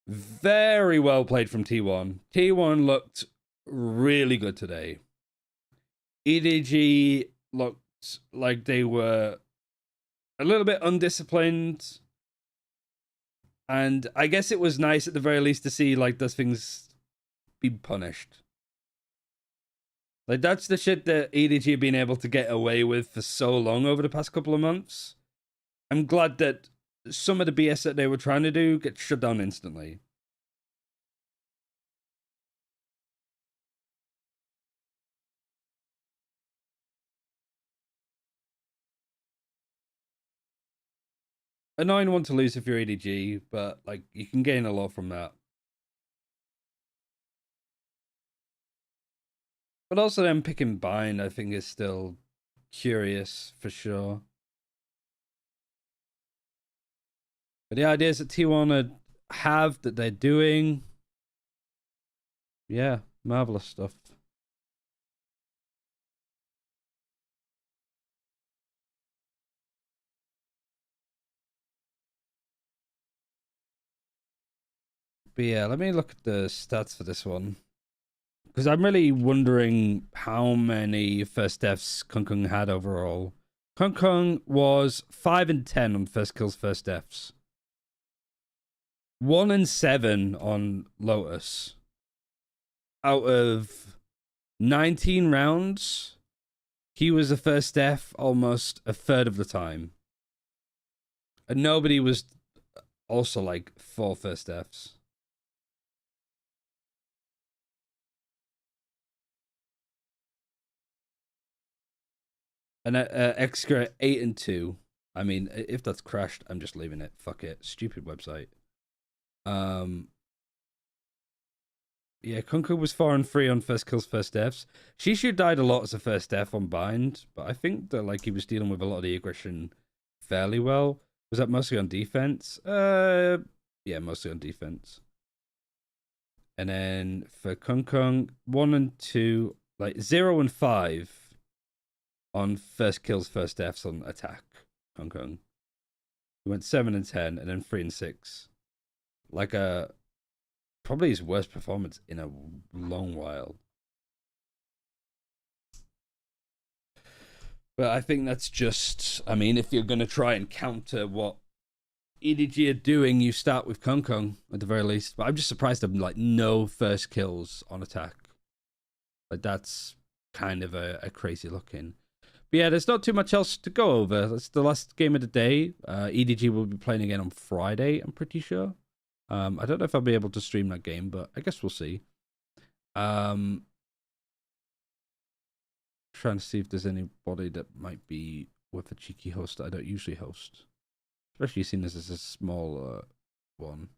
Very well played from T1. T1 looked really good today. EDG looked like they were a little bit undisciplined. And I guess it was nice at the very least to see like those things be punished. Like, that's the shit that EDG have been able to get away with for so long over the past couple of months. I'm glad that some of the BS that they were trying to do gets shut down instantly. Annoying one to lose if you're EDG, but like, you can gain a lot from that. But also them picking bind, I think, is still curious for sure. But the ideas that T1 have that they're doing, yeah, marvelous stuff. But yeah, let me look at the stats for this one. Because I'm really wondering how many first deaths Kung Kung had overall. Kung Kung was 5 and 10 on first kills, first deaths. 1-7 on Lotus. Out of 19 rounds, he was the first death almost a third of the time. And nobody was also like 4 first deaths. And extra 8-2. I mean, if that's crashed, I'm just leaving it. Fuck it. Stupid website. Yeah, Kunko was 4-3 on first kills, first deaths. Shishu died a lot as a first death on bind, but I think that like he was dealing with a lot of the aggression fairly well. Was that mostly on defense? Yeah, mostly on defense. And then for Kunkung, 1 and 2, like 0 and 5 on first kills, first deaths on attack. Kunkung. He went 7 and 10, and then 3 and 6. Like probably his worst performance in a long while. But I think that's just, I mean, if you're going to try and counter what EDG are doing, you start with Kong Kong at the very least. But I'm just surprised of like no first kills on attack. Like that's kind of a crazy looking. But yeah, there's not too much else to go over. That's the last game of the day. EDG will be playing again on Friday, I'm pretty sure. I don't know if I'll be able to stream that game, but I guess we'll see. Trying to see if there's anybody that might be with a cheeky host that I don't usually host. Especially seeing this as a small one.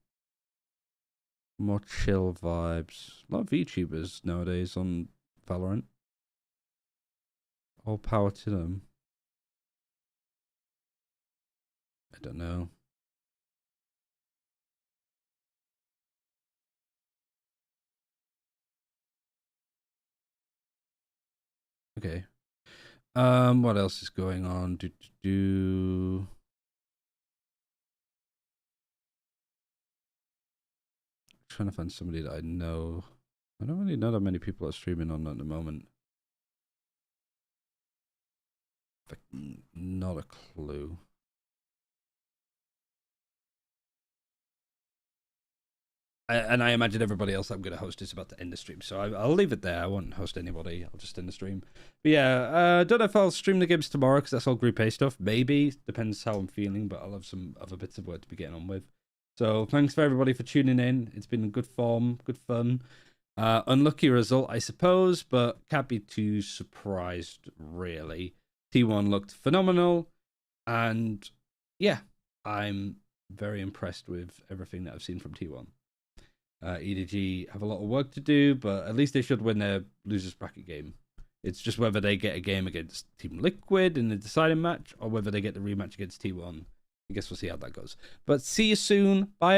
More chill vibes. A lot of VTubers nowadays on Valorant. All power to them. I don't know. Okay. What else is going on? Trying to find somebody that I know. I don't really know that many people are streaming on at the moment. Not a clue. And I imagine everybody else I'm going to host is about to end the stream. So I'll leave it there. I won't host anybody. I'll just end the stream. But yeah, don't know if I'll stream the games tomorrow because that's all Group A stuff. Maybe. Depends how I'm feeling. But I'll have some other bits of work to be getting on with. So thanks for everybody for tuning in. It's been good form, good fun. Unlucky result, I suppose. But can't be too surprised, really. T1 looked phenomenal. And yeah, I'm very impressed with everything that I've seen from T1. EDG have a lot of work to do, but at least they should win their losers bracket game. It's just whether they get a game against Team Liquid in the deciding match or whether they get the rematch against T1. I guess we'll see how that goes. But see you soon. Bye.